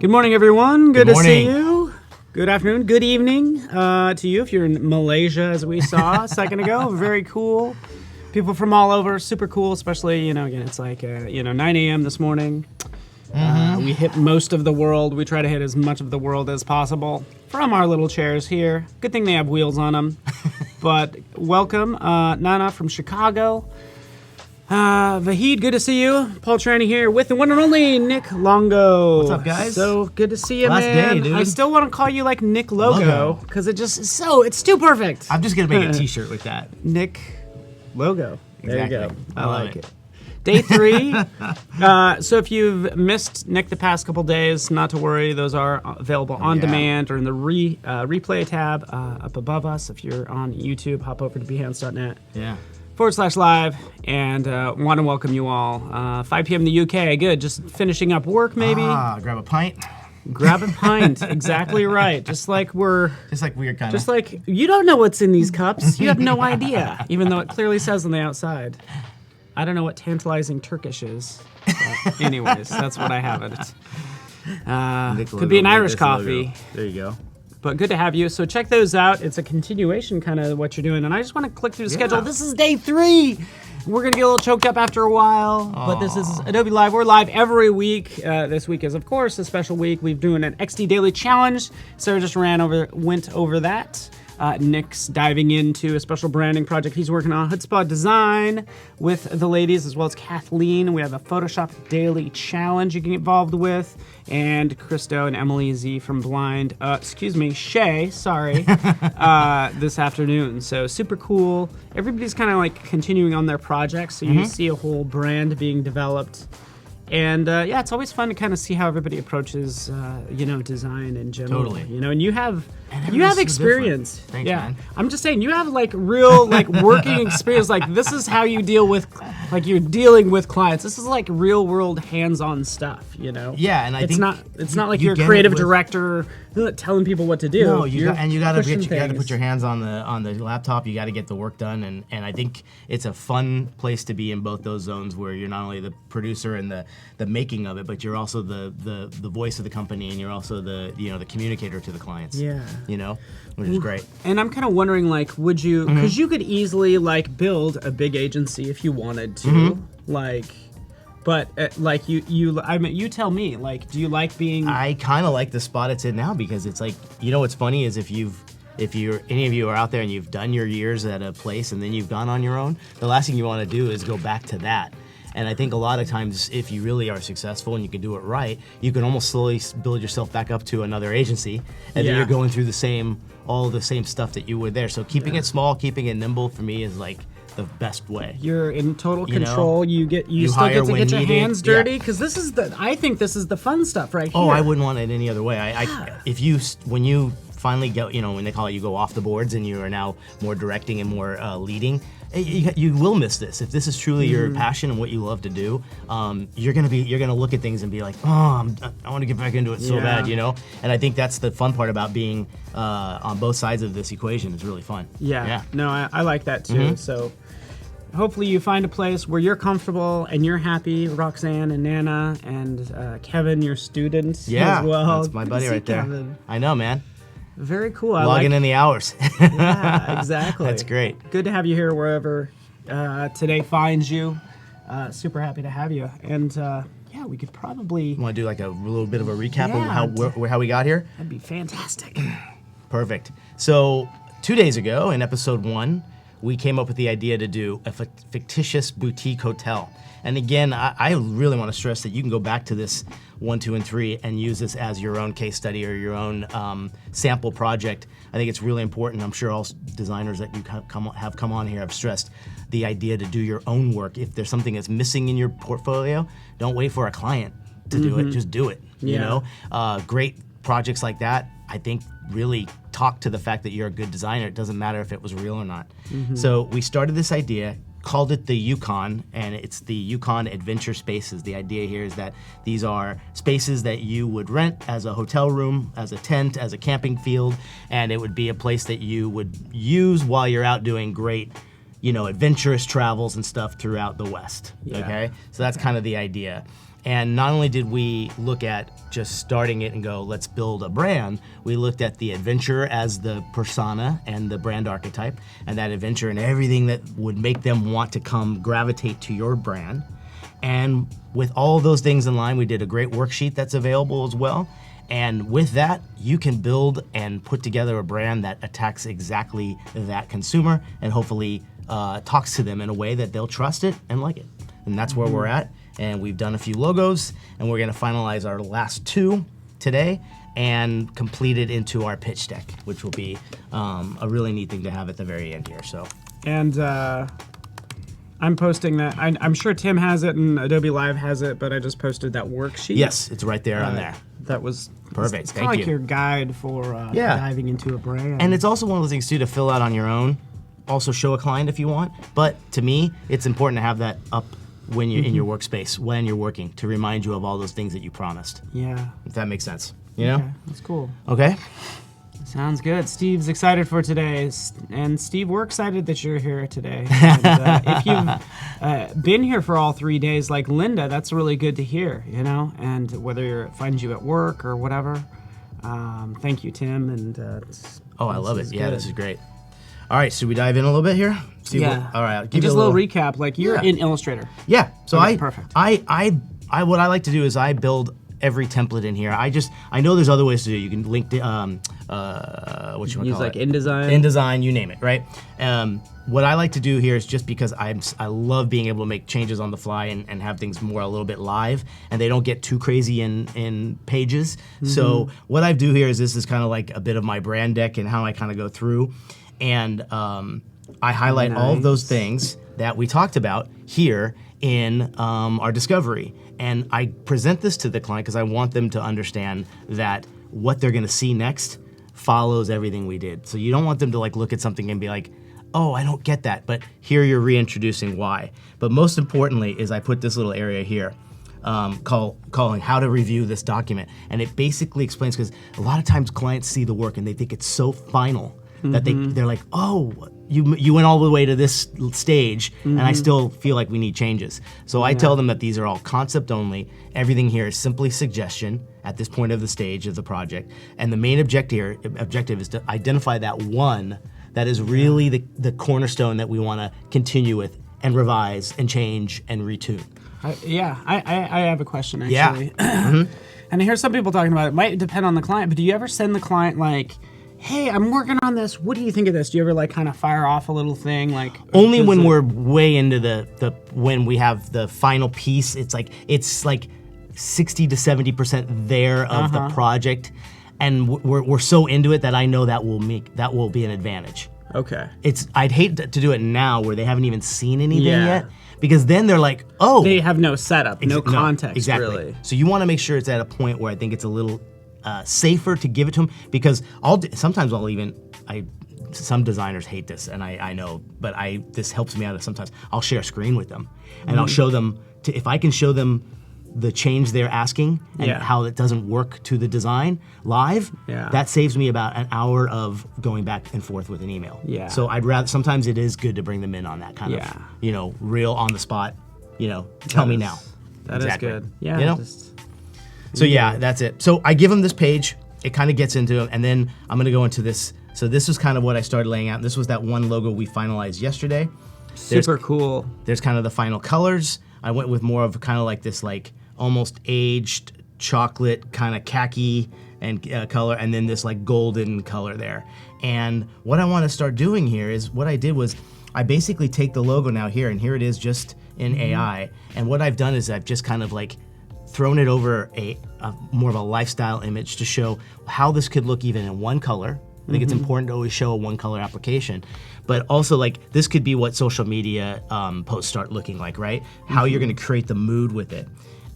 Good morning, everyone. Good to see morning. you. Good afternoon. Good evening to you if you're in Malaysia, as we saw a second ago. Very cool. People from all over, super cool, especially, again, it's like, 9 a.m. this morning. We hit most of the world. We try to hit as much of the world as possible from our little chairs here. Good thing they have wheels on them. But welcome, Nana from Chicago. Vahid, good to see you. Paul Tranny here with the one and only Nick Longo. What's up, guys? So good to see you, Last man. day, dude. I still want to call you like Nick Logo because it just is it's too perfect. I'm just gonna make a T-shirt with that. Nick Logo. There Exactly. you go. I Love like it. it. Day 3. So if you've missed Nick the past couple days, not to worry. Those are available on demand or in the replay tab up above us. If you're on YouTube, hop over to behance.net. Yeah. /live, and want to welcome you all. 5 p.m. in the UK. Good. Just finishing up work, maybe. Grab a pint. Grab a pint. Exactly right. Just like weird kind of. Just like you don't know what's in these cups. You have no idea, even though it clearly says on the outside. I don't know what tantalizing Turkish is. But anyways, that's what I have it. Could be an Irish coffee. Logo. There you go. But good to have you. So check those out. It's a continuation kind of what you're doing. And I just want to click through the schedule. This is day 3. We're going to get a little choked up after a while. But this is Adobe Live. We're live every week. This week is, of course, a special week. We're doing an XD Daily Challenge. Sarah just went over that. Nick's diving into a special branding project he's working on, Hoodspot Design, with the ladies, as well as Kathleen. We have a Photoshop Daily Challenge you can get involved with, and Christo and Emily Z from Shay, sorry, this afternoon. So super cool. Everybody's kind of like continuing on their projects, so you see a whole brand being developed. And it's always fun to kind of see how everybody approaches, design in general. Totally. And you have experience. Thanks, man. I'm just saying, you have like real working experience. Like this is how you deal with, you're dealing with clients. This is like real world hands-on stuff. Yeah, and it's not like you're a creative director telling people what to do. No, you got to put your hands on the laptop. You got to get the work done, and I think it's a fun place to be in both those zones where you're not only the producer and the making of it, but you're also the voice of the company, and you're also the communicator to the clients. Yeah. Which is great. And I'm kind of wondering, would you, because you could easily build a big agency if you wanted to, but you tell me, do you like being? I kind of like the spot it's in now because it's like, what's funny is if any of you are out there and you've done your years at a place and then you've gone on your own, the last thing you want to do is go back to that. And I think a lot of times, if you really are successful and you can do it right, you can almost slowly build yourself back up to another agency, and then you're going through all the same stuff that you were there. So keeping it small, keeping it nimble, for me is like the best way. You're in total control. You still get to get your hands dirty because I think this is the fun stuff right here. Oh, I wouldn't want it any other way. When you finally go, when they call it, you go off the boards and you are now more directing and more leading. You will miss this. If this is truly your passion and what you love to do, you're gonna look at things and be like, I want to get back into it so bad, And I think that's the fun part about being on both sides of this equation. It's really fun. Yeah. No, I like that too. So hopefully you find a place where you're comfortable and you're happy. Roxanne and Nana and Kevin, your students as well. That's my buddy right there. Kevin. I know, man. Very cool. Logging in the hours. Yeah, exactly. That's great. Good to have you here wherever today finds you. Super happy to have you. And we could probably... Want to do a little bit of a recap of how we got here? That'd be fantastic. Perfect. So 2 days ago in episode 1, we came up with the idea to do a fictitious boutique hotel. And again, I really want to stress that you can go back to this 1, 2, and 3 and use this as your own case study or your own sample project. I think it's really important. I'm sure all designers that you have come on here have stressed the idea to do your own work. If there's something that's missing in your portfolio, don't wait for a client to do it. Just do it. Great projects like that, I think, really talk to the fact that you're a good designer. It doesn't matter if it was real or not. So we started this idea, called it the Yukon, and it's the Yukon Adventure Spaces. The idea here is that these are spaces that you would rent as a hotel room, as a tent, as a camping field, and it would be a place that you would use while you're out doing great, adventurous travels and stuff throughout the West. Okay? So that's kind of the idea. And not only did we look at just starting it and go, let's build a brand, we looked at the adventurer as the persona and the brand archetype, and that adventure and everything that would make them want to come gravitate to your brand. And with all those things in line, we did a great worksheet that's available as well. And with that, you can build and put together a brand that attacks exactly that consumer and hopefully talks to them in a way that they'll trust it and like it. And that's where we're at. And we've done a few logos, and we're gonna finalize our last 2 today and complete it into our pitch deck, which will be a really neat thing to have at the very end here. So. And I'm posting that. I'm sure Tim has it and Adobe Live has it, but I just posted that worksheet. Yes, it's right there on there. That was perfect. It's kind of like your guide for diving into a brand. And it's also one of those things too to fill out on your own. Also show a client if you want. But to me, it's important to have that up when you're in your workspace, when you're working, to remind you of all those things that you promised. Yeah. If that makes sense. You know? Okay, that's cool. Okay. Sounds good. Steve's excited for today. And Steve, we're excited that you're here today. And, if you've been here for all 3 days like Linda, that's really good to hear, you know? And whether it finds you at work or whatever, thank you, Tim. And I love it. Yeah, this is great. All right, should we dive in a little bit here? Yeah. All right, I'll give and just you a little recap. Like you're in Illustrator. Yeah. So okay, perfect. What I like to do is I build every template in here. I know there's other ways to do it. You can link what you want to call it? Use like InDesign. InDesign, you name it, right? What I like to do here is just because I love being able to make changes on the fly and have things more a little bit live, and they don't get too crazy in pages. So what I do here is this is kind of like a bit of my brand deck and how I kind of go through. And I highlight all of those things that we talked about here in our discovery. And I present this to the client because I want them to understand that what they're gonna see next follows everything we did. So you don't want them to like look at something and be like, oh, I don't get that, but here you're reintroducing why. But most importantly is I put this little area here calling how to review this document. And it basically explains, because a lot of times clients see the work and they think it's so final that they're like, oh, you went all the way to this stage and I still feel like we need changes. So I tell them that these are all concept only. Everything here is simply suggestion at this point of the stage of the project. And the main objective is to identify that one that is really the cornerstone that we want to continue with and revise and change and retune. I have a question actually. Yeah. And I hear some people talking about it might depend on the client, but do you ever send the client like, hey, I'm working on this. What do you think of this? Do you ever like kind of fire off a little thing like? Only when we're way into the when we have the final piece. It's like 60 to 70% there of the project, and we're so into it that I know that will be an advantage. Okay. I'd hate to do it now where they haven't even seen anything yet, because then they're like, oh, they have no setup, no context, exactly. Really. So you want to make sure it's at a point where I think it's a little safer to give it to them, because sometimes some designers hate this, and I know, but this helps me out sometimes. I'll share a screen with them, and I'll show them, if I can show them the change they're asking and how it doesn't work to the design live, that saves me about an hour of going back and forth with an email. Yeah. So sometimes it is good to bring them in on that kind of, real on the spot, tell me now. That is good. Yeah. So that's it. So I give them this page, it kind of gets into them, and then I'm gonna go into this. So this was kind of what I started laying out. This was that one logo we finalized yesterday. Super cool. There's kind of the final colors. I went with more of kind of like this like almost aged chocolate kind of khaki and color, and then this like golden color there. And what I want to start doing here is, what I did was I basically take the logo now here, and here it is just in AI. And what I've done is I've just kind of like thrown it over a more of a lifestyle image to show how this could look even in one color. I think it's important to always show a one color application, but also like this could be what social media posts start looking like, right? How you're gonna create the mood with it.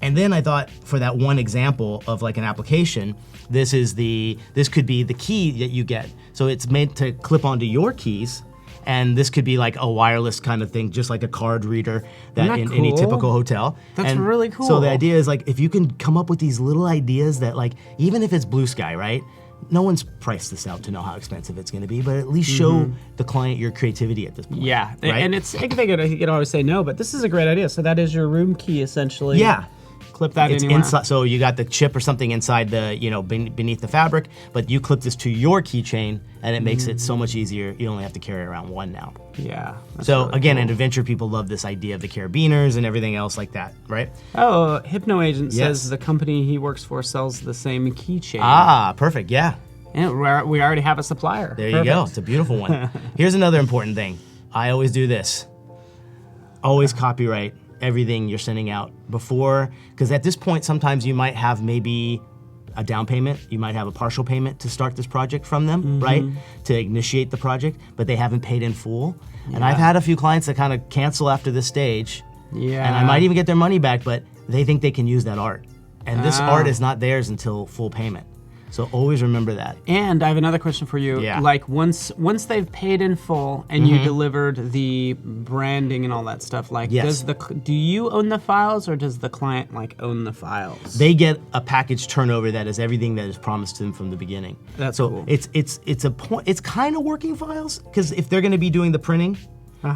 And then I thought, for that one example of like an application, this could be the key that you get. So it's meant to clip onto your keys, and this could be like a wireless kind of thing, just like a card reader that in any typical hotel. That's really cool. So the idea is like, if you can come up with these little ideas that like, even if it's blue sky, right? No one's priced this out to know how expensive it's going to be, but at least show the client your creativity at this point. Yeah, right? And they could always say no, but this is a great idea. So that is your room key, essentially. Yeah. clip that it's anywhere. inside. So you got the chip or something inside the, beneath the fabric, but you clip this to your keychain, and it makes it so much easier. You only have to carry around one now. Yeah. that's So really again, cool. in adventure, people love this idea of the carabiners and everything else like that, right? Oh, Hypno Agent Yes. says the company he works for sells the same keychain. Ah, perfect. Yeah. And we already have a supplier. There you go. Perfect. It's a beautiful one. Here's another important thing. I always do this. Always copyright everything you're sending out before, because at this point, sometimes you might have maybe a down payment. You might have a partial payment to start this project from them, right? To initiate the project, but they haven't paid in full. And I've had a few clients that kind of cancel after this stage. Yeah. And I might even get their money back, but they think they can use that art. And this art is not theirs until full payment. So always remember that. And I have another question for you. Yeah. Like once they've paid in full and you delivered the branding and all that stuff, like Yes. do you own the files or does the client like own the files? They get a package turnover that is everything that is promised to them from the beginning. That's so cool. It's a point. It's kind of working files, because if they're going to be doing the printing,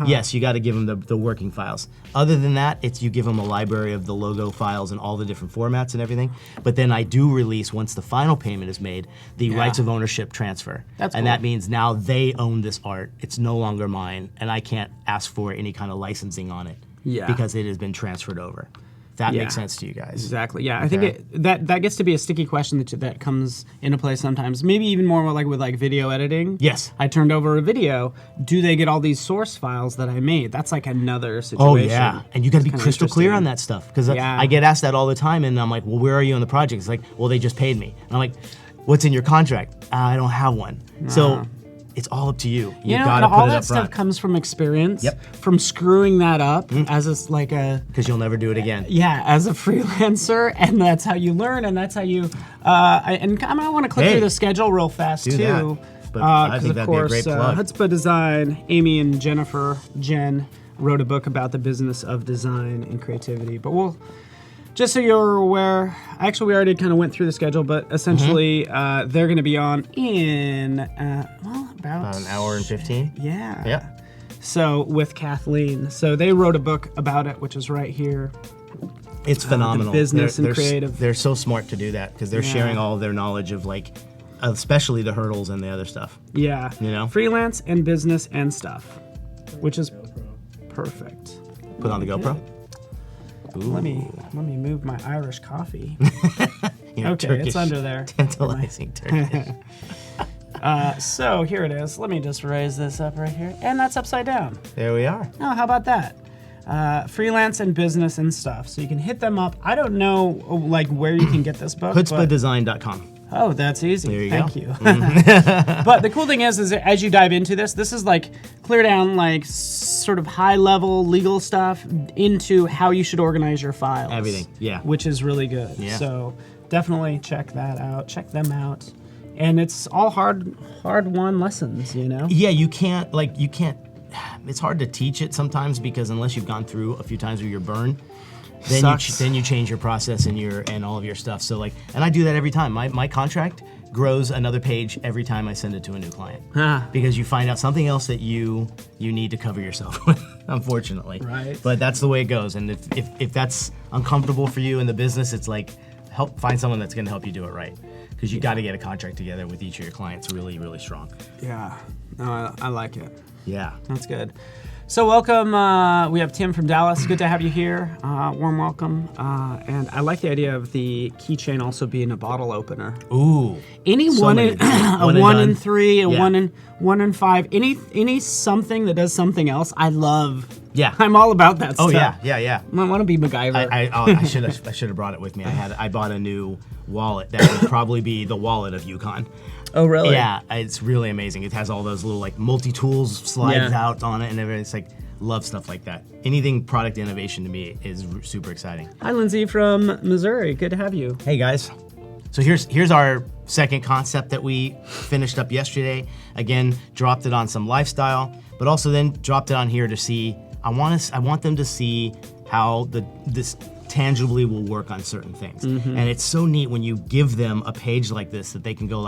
yes, you got to give them the working files. Other than that, it's you give them a library of the logo files and all the different formats and everything. But then I do release, once the final payment is made, the rights of ownership transfer. That's and cool. that means now they own this art. It's no longer mine, and I can't ask for any kind of licensing on it. Yeah. Because it has been transferred over. That Yeah. makes sense to you guys. Exactly. Yeah, I think that gets to be a sticky question that comes into play sometimes. Maybe even more like with video editing. Yes. I turned over a video. Do they get all these source files that I made? That's like another situation. Oh yeah, and you got to be Kinda crystal clear interesting. on that stuff, because Yeah. I get asked that all the time, and I'm like, well, where are you on the project? It's like, well, they just paid me. And I'm like, what's in your contract? I don't have one. So it's all up to you. You You know, got and to all put it that up stuff front, comes from experience. Yep. From screwing that up as a because you'll never do it again. as a freelancer, and that's how you learn, and that's how you. And I might want to click Hey, through the schedule real fast do too. that. But I 'cause think of that'd be a course, great plug. Chutzpah Design, Amy and Jen wrote a book about the business of design and creativity. But we'll, just so you're aware, actually we already kind of went through the schedule, but essentially they're going to be on in about About an hour and 15. Yeah. Yep. So with Kathleen, so they wrote a book about it, which is right here. It's phenomenal. business and they're creative. They're so smart to do that, because they're sharing all of their knowledge of especially the hurdles and the other stuff. Yeah. You know? Freelance and business and stuff, which is perfect. Put on the GoPro. Let me move my Irish coffee. You're Okay, Turkish, it's under there. Tantalizing Turkish. So here it is. Let me just raise this up right here, and that's upside down. There we are. Oh, how about that? Freelance and business and stuff. So you can hit them up. I don't know where you can get this book. but- ChutzpahDesign.com. Oh, that's easy. There you Thank go. you. But the cool thing is as you dive into this is clear down sort of high level legal stuff into how you should organize your files. Everything, yeah. Which is really good. Yeah. So definitely check that out. Check them out. And it's all hard won lessons, you know? Yeah, you can't, it's hard to teach it sometimes, because unless you've gone through a few times where you're burned, then you change your process and all of your stuff. So and I do that every time. My contract grows another page every time I send it to a new client. Because you find out something else that you need to cover yourself with, unfortunately. Right. But that's the way it goes. And if that's uncomfortable for you in the business, it's help find someone that's gonna help you do it right. Because you gotta get a contract together with each of your clients really, really strong. Yeah. No, I like it. Yeah. That's good. So welcome, we have Tim from Dallas. Good to have you here. Warm welcome. And I like the idea of the keychain also being a bottle opener. Ooh. Any So one many in different- a one and 1 done. in 3, a Yeah. 1 in 5, any something that does something else, I love. Yeah. I'm all about that Oh stuff. yeah. I want to be MacGyver. I should have brought it with me. I bought a new wallet that would probably be the wallet of Yukon. oh, really? Yeah, it's really amazing. It has all those little multi-tools slides Yeah. out on it and everything. It's love stuff like that. Anything product innovation to me is super exciting. Hi, Lindsay from Missouri. Good to have you. Hey guys. So here's our second concept that we finished up yesterday. Again, dropped it on some lifestyle, but also then dropped it on here to see. I want them to see how this tangibly will work on certain things. And it's so neat when you give them a page like this that they can go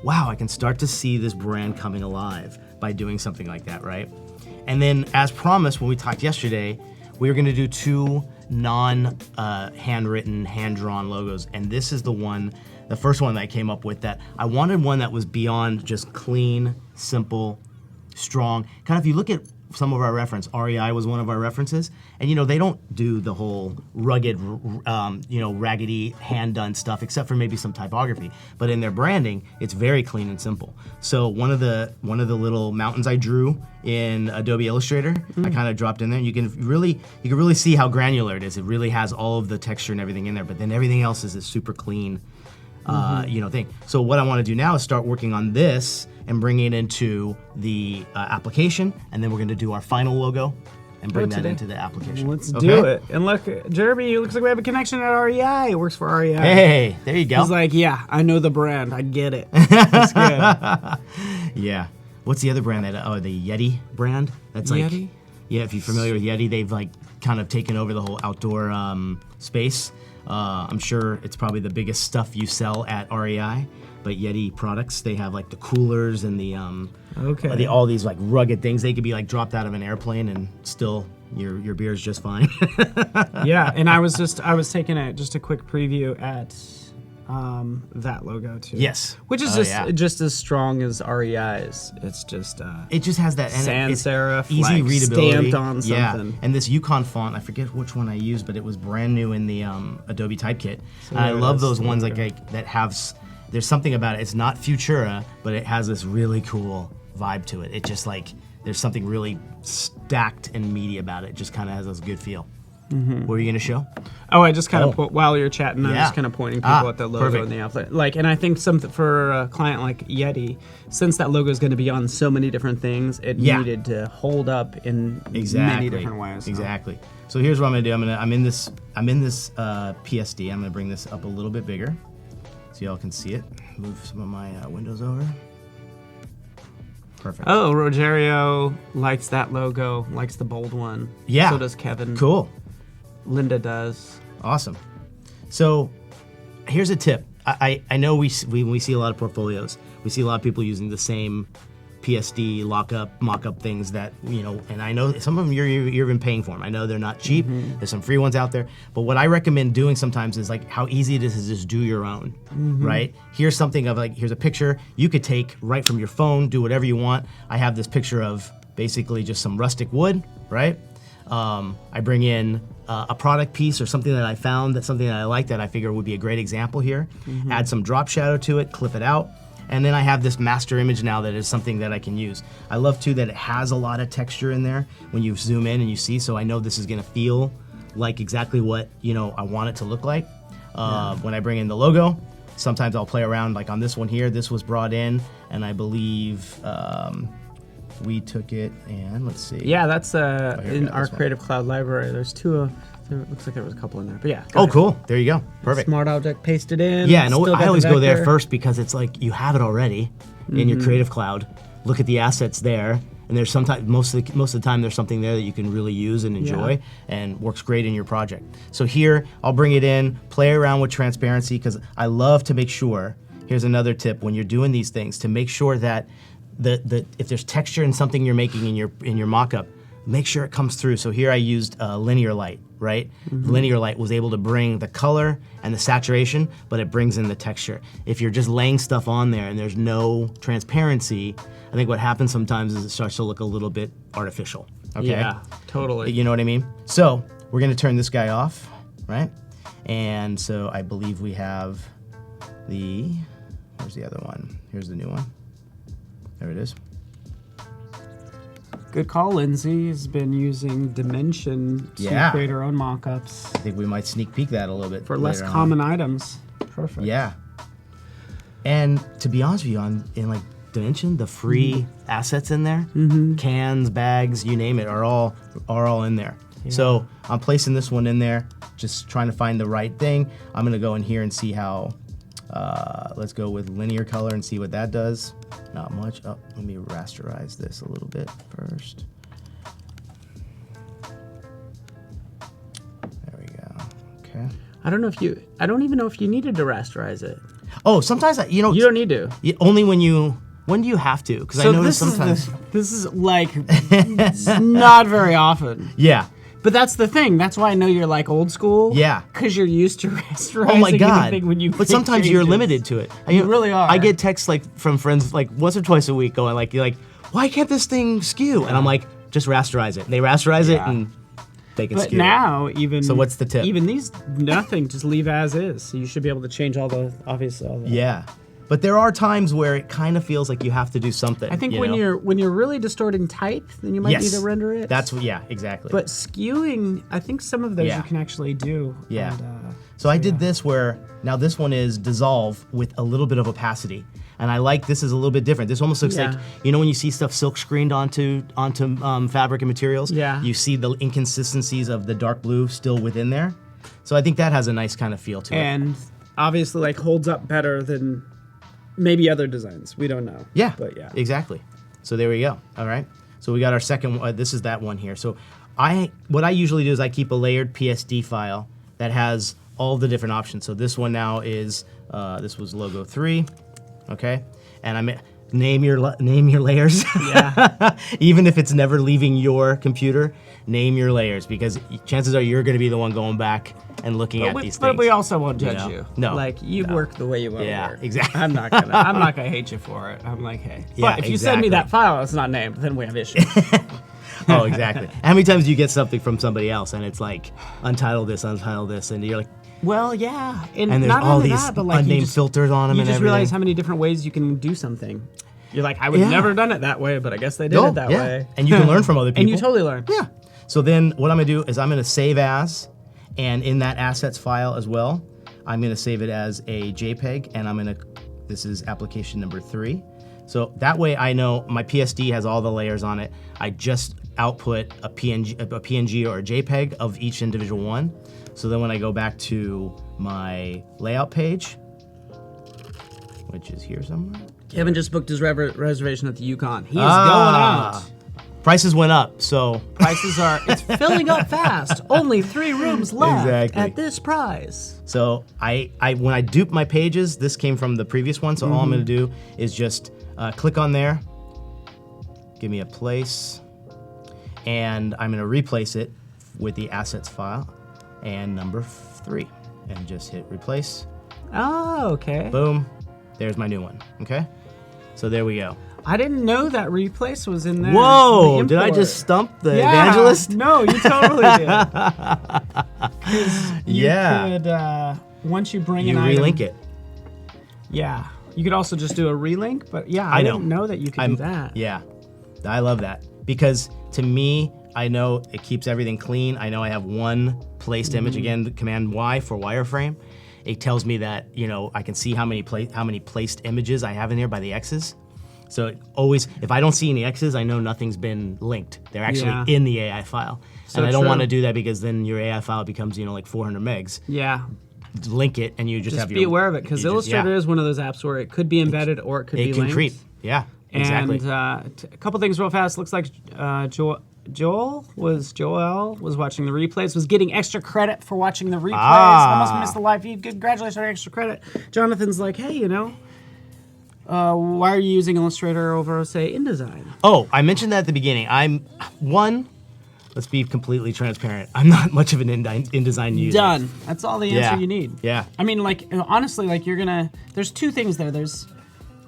wow, I can start to see this brand coming alive by doing something like that, right? And then as promised when we talked yesterday, we were gonna do 2 non-handwritten, hand-drawn logos, and this is the first one that I came up with, that I wanted one that was beyond just clean, simple, strong. Kind of, if you look at some of our reference, REI was one of our references, and they don't do the whole rugged, raggedy, hand-done stuff, except for maybe some typography. But in their branding, it's very clean and simple. So one of the little mountains I drew in Adobe Illustrator, I kind of dropped in there, and you can really see how granular it is. It really has all of the texture and everything in there, but then everything else is this super clean, thing. So what I want to do now is start working on this and bring it into the application, and then we're going to do our final logo and bring that into the application. Let's do it. And look, Jeremy, it looks like we have a connection at REI. It works for REI. Hey, there you go. He's like, yeah, I know the brand. I get it. That's good. Yeah. What's the other brand the Yeti brand? That's like Yeti? Yeah, if you're familiar with Yeti, they've like kind of taken over the whole outdoor space. I'm sure it's probably the biggest stuff you sell at REI. But Yeti products, they have like the coolers and the all these like rugged things. They could be like dropped out of an airplane and still your beer's just fine. Yeah, and I was taking just a quick preview at that logo too. Yes, which is just as strong as REI's. It's just it just has that sans serif, easy readability, stamped on something. And this Yukon font, I forget which one I used, but it was brand new in the Adobe Typekit. And I love those ones like that have. There's something about it. It's not Futura, but it has this really cool vibe to it. It just like, there's something really stacked and meaty about it. It just kind of has this good feel. What were you going to show? Oh, I just kind of while you're chatting, I was kind of pointing people at the logo and the outfit. Like, and I think something for a client like Yeti, since that logo is going to be on so many different things, it needed to hold up in many different ways. Exactly. So here's what I'm going to do. I'm in this PSD. I'm going to bring this up a little bit bigger, so y'all can see it. Move some of my windows over. Perfect. Oh, Rogerio likes that logo, likes the bold one. Yeah. So does Kevin. Cool. Linda does. Awesome. So here's a tip. I know we see a lot of portfolios. We see a lot of people using the same PSD, lockup, mockup things that, and I know some of them you're even paying for them. I know they're not cheap. There's some free ones out there. But what I recommend doing sometimes is like how easy it is to just do your own, right? Here's something of like, here's a picture you could take right from your phone, do whatever you want. I have this picture of basically just some rustic wood, right? I bring in a product piece or something that I found, that's something that I like that I figure would be a great example here. Add some drop shadow to it, clip it out. And then I have this master image now that is something that I can use. I love too that it has a lot of texture in there when you zoom in and you see, so I know this is gonna feel like exactly what I want it to look like. When I bring in the logo, sometimes I'll play around, like on this one here, this was brought in, and I believe we took it and let's see. Yeah, that's in our Creative Cloud library. There's two it looks like there was a couple in there, but yeah. Oh, cool. There you go. Perfect. Smart object pasted in. Yeah, and I always go there first because it's like you have it already in your Creative Cloud. Look at the assets there, and there's sometimes most of the time there's something there that you can really use and enjoy, and works great in your project. So here I'll bring it in, play around with transparency because I love to make sure. Here's another tip when you're doing these things to make sure that if there's texture in something you're making in your mockup, make sure it comes through. So here I used linear light, right? Linear light was able to bring the color and the saturation, but it brings in the texture. If you're just laying stuff on there and there's no transparency, I think what happens sometimes is it starts to look a little bit artificial, okay? Yeah, totally. You know what I mean? So we're gonna turn this guy off, right? And so I believe we have where's the other one? Here's the new one. There it is. Good call, Lindsay has been using Dimension to create her own mockups. I think we might sneak peek that a little bit for less common items. Perfect. Yeah. And to be honest with you, in like Dimension, the free assets in there, cans, bags, you name it, are all in there. Yeah. So I'm placing this one in there, just trying to find the right thing. I'm gonna go in here and see how. Let's go with linear color and see what that does. Not much. Oh, let me rasterize this a little bit first. There we go. Okay. I don't even know if you needed to rasterize it. Oh, sometimes you don't need to. Only when do you have to? Because I notice sometimes this is like it's not very often. Yeah. But that's the thing. That's why I know you're like old school. Yeah. Because you're used to rasterizing Oh my God! anything when you. But sometimes you're limited to it. You really are. I get texts like from friends like once or twice a week going like, "You're like, why can't this thing skew?" And I'm like, "Just rasterize it." And they rasterize it and they can skew. But now even. So what's the tip? Even these nothing. Just leave as is. So you should be able to change all the obvious. All the, Yeah. But there are times where it kind of feels like you have to do something. I think when you're really distorting type, then you might need to render it. That's exactly. But skewing, I think some of those you can actually do. Yeah. And, so I did this where now this one is dissolve with a little bit of opacity, and I like this is a little bit different. This almost looks like when you see stuff silk screened onto fabric and materials. Yeah. You see the inconsistencies of the dark blue still within there. So I think that has a nice kind of feel to it. And obviously, like holds up better than. Maybe other designs. We don't know. Yeah. But yeah. Exactly. So there we go. All right. So we got our second one. This is that one here. So what I usually do is I keep a layered PSD file that has all the different options. So this one now is this was logo 3. Okay. And name your layers. Yeah. Even if it's never leaving your computer, name your layers because chances are you're going to be the one going back and looking at these things. But we also won't judge you. No. Like you work the way you want to Yeah, work. exactly. I'm not gonna hate you for it. I'm like, hey. Yeah, but if you send me that file, it's not named, then we have issues. Oh, exactly. How many times do you get something from somebody else and it's like untitled this, and you're like, well, yeah. and there's not all only these that, but like unnamed filters on them you and just everything. realize how many different ways you can do something. You're like, I would never have done it that way, but I guess they did it that way. And you can learn from other people. And you totally learn. Yeah. So then what I'm gonna do is I'm gonna save as, and in that assets file as well, I'm gonna save it as a JPEG, and this is application number 3. So that way I know my PSD has all the layers on it. I just output a PNG or a JPEG of each individual one. So then when I go back to my layout page, which is here somewhere. Kevin just booked his reservation at the Yukon. He is going out. Prices went up, so prices it's filling up fast. Only 3 rooms left at this price. So when I dupe my pages, this came from the previous one. So all I'm going to do is just click on there, give me a place, and I'm going to replace it with the assets file and number 3, and just hit replace. Oh, okay. Boom, there's my new one. Okay, so there we go. I didn't know that replace was in there. Whoa! Did I just stump the evangelist? No, you totally did. You could, once you bring an item, relink it. Yeah. You could also just do a relink, but yeah, I didn't know that you could do that. Yeah, I love that because to me, I know it keeps everything clean. I know I have one placed image again, Command Y for wireframe. It tells me that I can see how many placed images I have in here by the X's. So always, if I don't see any X's, I know nothing's been linked. They're actually in the AI file. And I don't want to do that because then your AI file becomes, like 400 megs. Yeah. Link it and you just have be aware of it because Illustrator is one of those apps where it could be embedded or it could be linked. It can creep. Yeah, exactly. And a couple things real fast. Looks like Joel was watching the replays, was getting extra credit for watching the replays. Almost missed the live feed. Congratulations on extra credit. Jonathan's like, hey, why are you using Illustrator over, say, InDesign? Oh, I mentioned that at the beginning. Let's be completely transparent. I'm not much of an InDesign user. Done. That's all the answer you need. Yeah. I mean, honestly, there's 2 things there.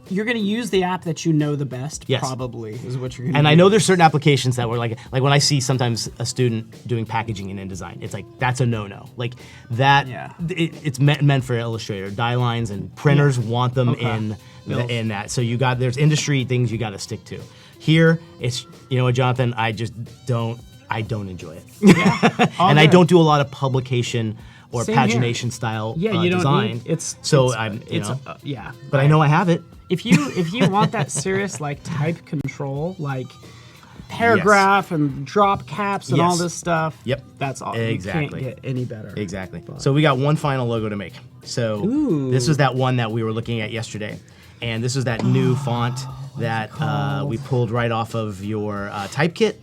You're gonna use the app that you know the best, probably, is what you're gonna do. And I know there's certain applications that were like when I see sometimes a student doing packaging in InDesign, it's like, that's a no-no. Like that, it's meant for Illustrator. Die lines and printers want them in that. So there's industry things you gotta stick to. Here, it's, Jonathan, I don't enjoy it. Yeah. And I don't do a lot of publication or pagination style you design. Don't need, But I know I have it. If you want that serious type control, paragraph and drop caps and all this stuff, that's all. Exactly. You can't get any better. Exactly. So we got one final logo to make. So this was that one that we were looking at yesterday, and this was that new font that we pulled right off of your type kit.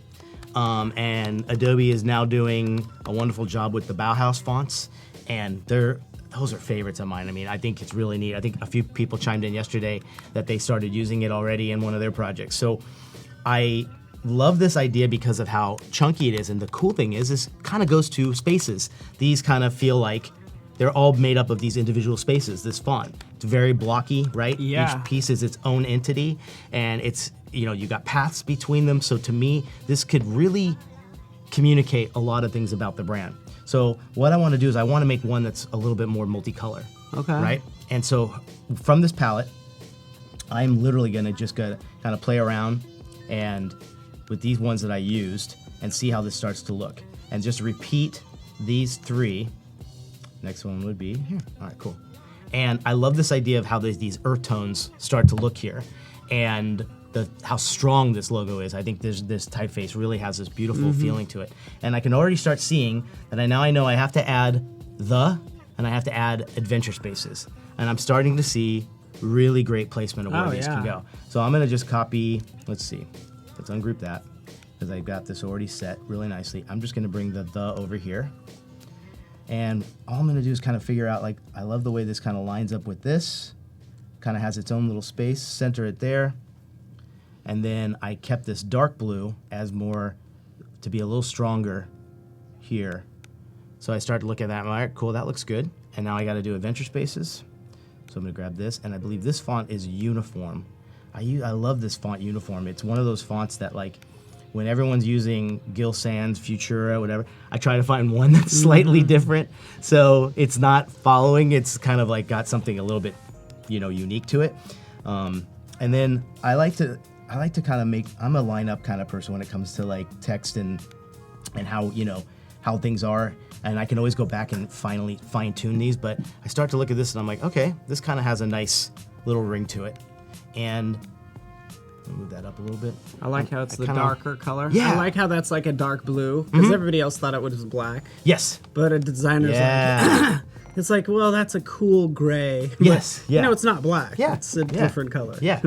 And Adobe is now doing a wonderful job with the Bauhaus fonts, and those are favorites of mine. I mean, I think it's really neat. I think a few people chimed in yesterday that they started using it already in one of their projects. So I love this idea because of how chunky it is. And the cool thing is this kind of goes to spaces. These kind of feel like they're all made up of these individual spaces, this font. It's very blocky, right? Yeah. Each piece is its own entity, and it's, you got paths between them. So to me, this could really communicate a lot of things about the brand. So what I want to do is I want to make one that's a little bit more multicolor. Okay. Right? And so from this palette, I'm literally going to just kind of play around and with these ones that I used and see how this starts to look. And just repeat these 3. Next one would be here. All right, cool. And I love this idea of how these earth tones start to look here, and how strong this logo is. I think this typeface really has this beautiful feeling to it. And I can already start seeing that I know I have to add and I have to add adventure spaces. And I'm starting to see really great placement of where these can go. So I'm gonna just copy, let's see, let's ungroup that, because I've got this already set really nicely. I'm just gonna bring the over here. And all I'm gonna do is kind of figure out, like, I love the way this kind of lines up with this, kind of has its own little space, center it there. And then I kept this dark blue as more, to be a little stronger here. So I started to look at that, all right, cool, that looks good. And now I gotta do adventure spaces. So I'm gonna grab this, and I believe this font is Uniform. I love this font, Uniform. It's one of those fonts that, like, when everyone's using Gil Sans, Futura, whatever, I try to find one that's slightly different. So it's not following, it's kind of like got something a little bit, unique to it. And then I like to kind of make, I'm a lineup kind of person when it comes to like text and how, how things are. And I can always go back and finally fine tune these, but I start to look at this and I'm like, okay, this kind of has a nice little ring to it. And move that up a little bit. I like how it's the darker color. Yeah. I like how that's like a dark blue, because everybody else thought it was black. Yes. But a designer's like, it's like, well, that's a cool gray. Yes. But, it's not black. Yeah. It's a different color. Yeah.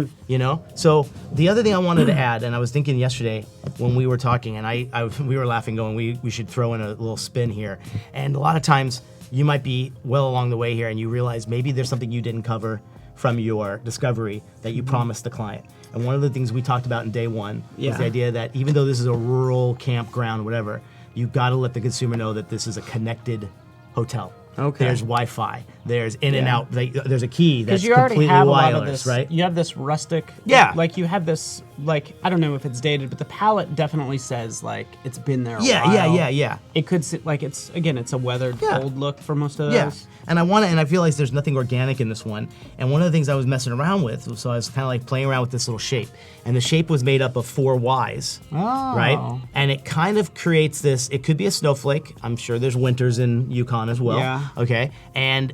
So the other thing I wanted to add, and I was thinking yesterday when we were talking, and we were laughing, going, we should throw in a little spin here. And a lot of times you might be well along the way here, and you realize maybe there's something you didn't cover from your discovery that you promised the client. And one of the things we talked about in day 1 was the idea that even though this is a rural campground, whatever, you got to let the consumer know that this is a connected hotel. Okay. There's Wi-Fi. There's in and out. There's a key that's you already completely have a wireless, lot of this, right? You have this rustic. Yeah. Like you have this, like, I don't know if it's dated, but the palette definitely says like it's been there a while. Yeah. It could sit like it's a weathered old look for most of those. Yeah. And I feel like there's nothing organic in this one. And one of the things I was messing around with, so I was kind of like playing around with this little shape. And the shape was made up of 4 Ys, right? And it kind of creates this, it could be a snowflake. I'm sure there's winters in Yukon as well. Yeah. Okay.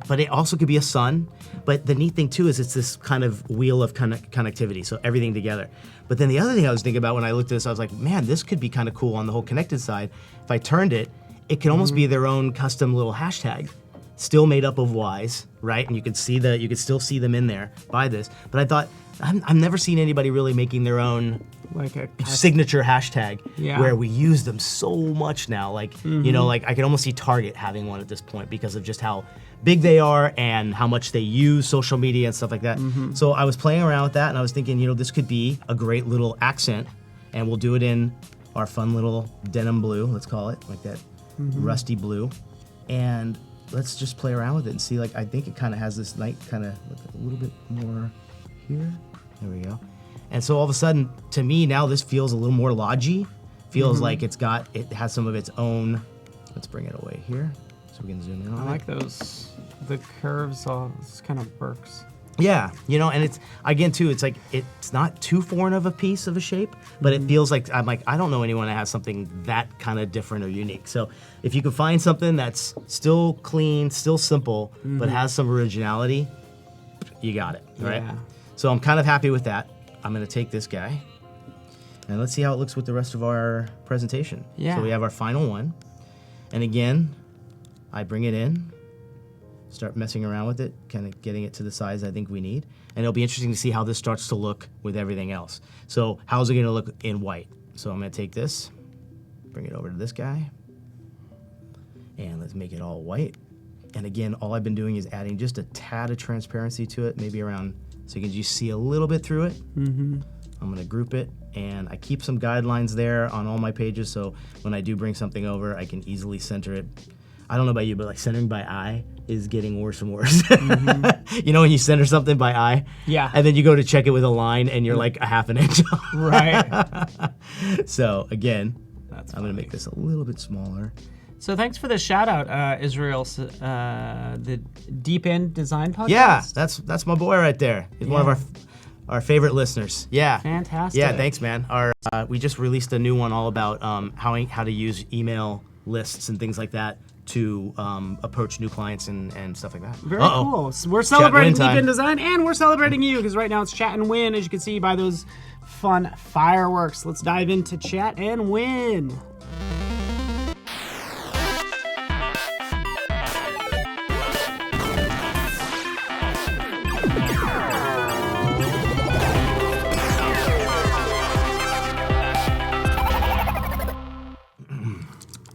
But it also could be a sun. But the neat thing too is it's this kind of wheel of connectivity, so everything together. But then the other thing I was thinking about when I looked at this, I was like, man, this could be kind of cool on the whole connected side. If I turned it, it could almost be their own custom little hashtag, still made up of Ys, right? And you could still see them in there by this. But I thought, I've never seen anybody really making their own like a signature hashtag where we use them so much now. Like, like I can almost see Target having one at this point because of just how big they are and how much they use social media and stuff like that. So I was playing around with that and I was thinking, this could be a great little accent, and we'll do it in our fun little denim blue, let's call it, like that rusty blue. And let's just play around with it and see, like, I think it kind of has this nice kind of a little bit more here. There we go. And so all of a sudden, to me, now this feels a little more lodgy. Feels like it has some of its own. Let's bring it away here so we can zoom in on it. I like those, the curves, it's kind of works. Yeah, and it's, again, too, it's like, it's not too foreign of a piece of a shape, but it feels like, I'm like, I don't know anyone that has something that kind of different or unique. So if you can find something that's still clean, still simple, but has some originality, you got it, right? Yeah. So I'm kind of happy with that. I'm gonna take this guy, and let's see how it looks with the rest of our presentation. Yeah. So we have our final one, and again, I bring it in, start messing around with it, kind of getting it to the size I think we need. And it'll be interesting to see how this starts to look with everything else. So how's it gonna look in white? So I'm gonna take this, bring it over to this guy, and let's make it all white. And again, all I've been doing is adding just a tad of transparency to it, maybe around, so you can just see a little bit through it. I'm gonna group it, and I keep some guidelines there on all my pages, so when I do bring something over, I can easily center it. I don't know about you, but like centering by eye is getting worse and worse. You know when you center something by eye? Yeah. And then you go to check it with a line, and you're like a half an inch off. Right. So again, That's I'm gonna make this a little bit smaller. So thanks for the shout out, Israel, the Deep End Design Podcast. Yeah, that's my boy right there. He's one of our favorite listeners. Yeah. Fantastic. Yeah, thanks, man. We just released a new one all about how to use email lists and things like that to approach new clients and stuff like that. Very cool. So we're celebrating Deep time. End Design, and we're celebrating you, because right now it's Chat and Win, as you can see by those fun fireworks. Let's dive into Chat and Win.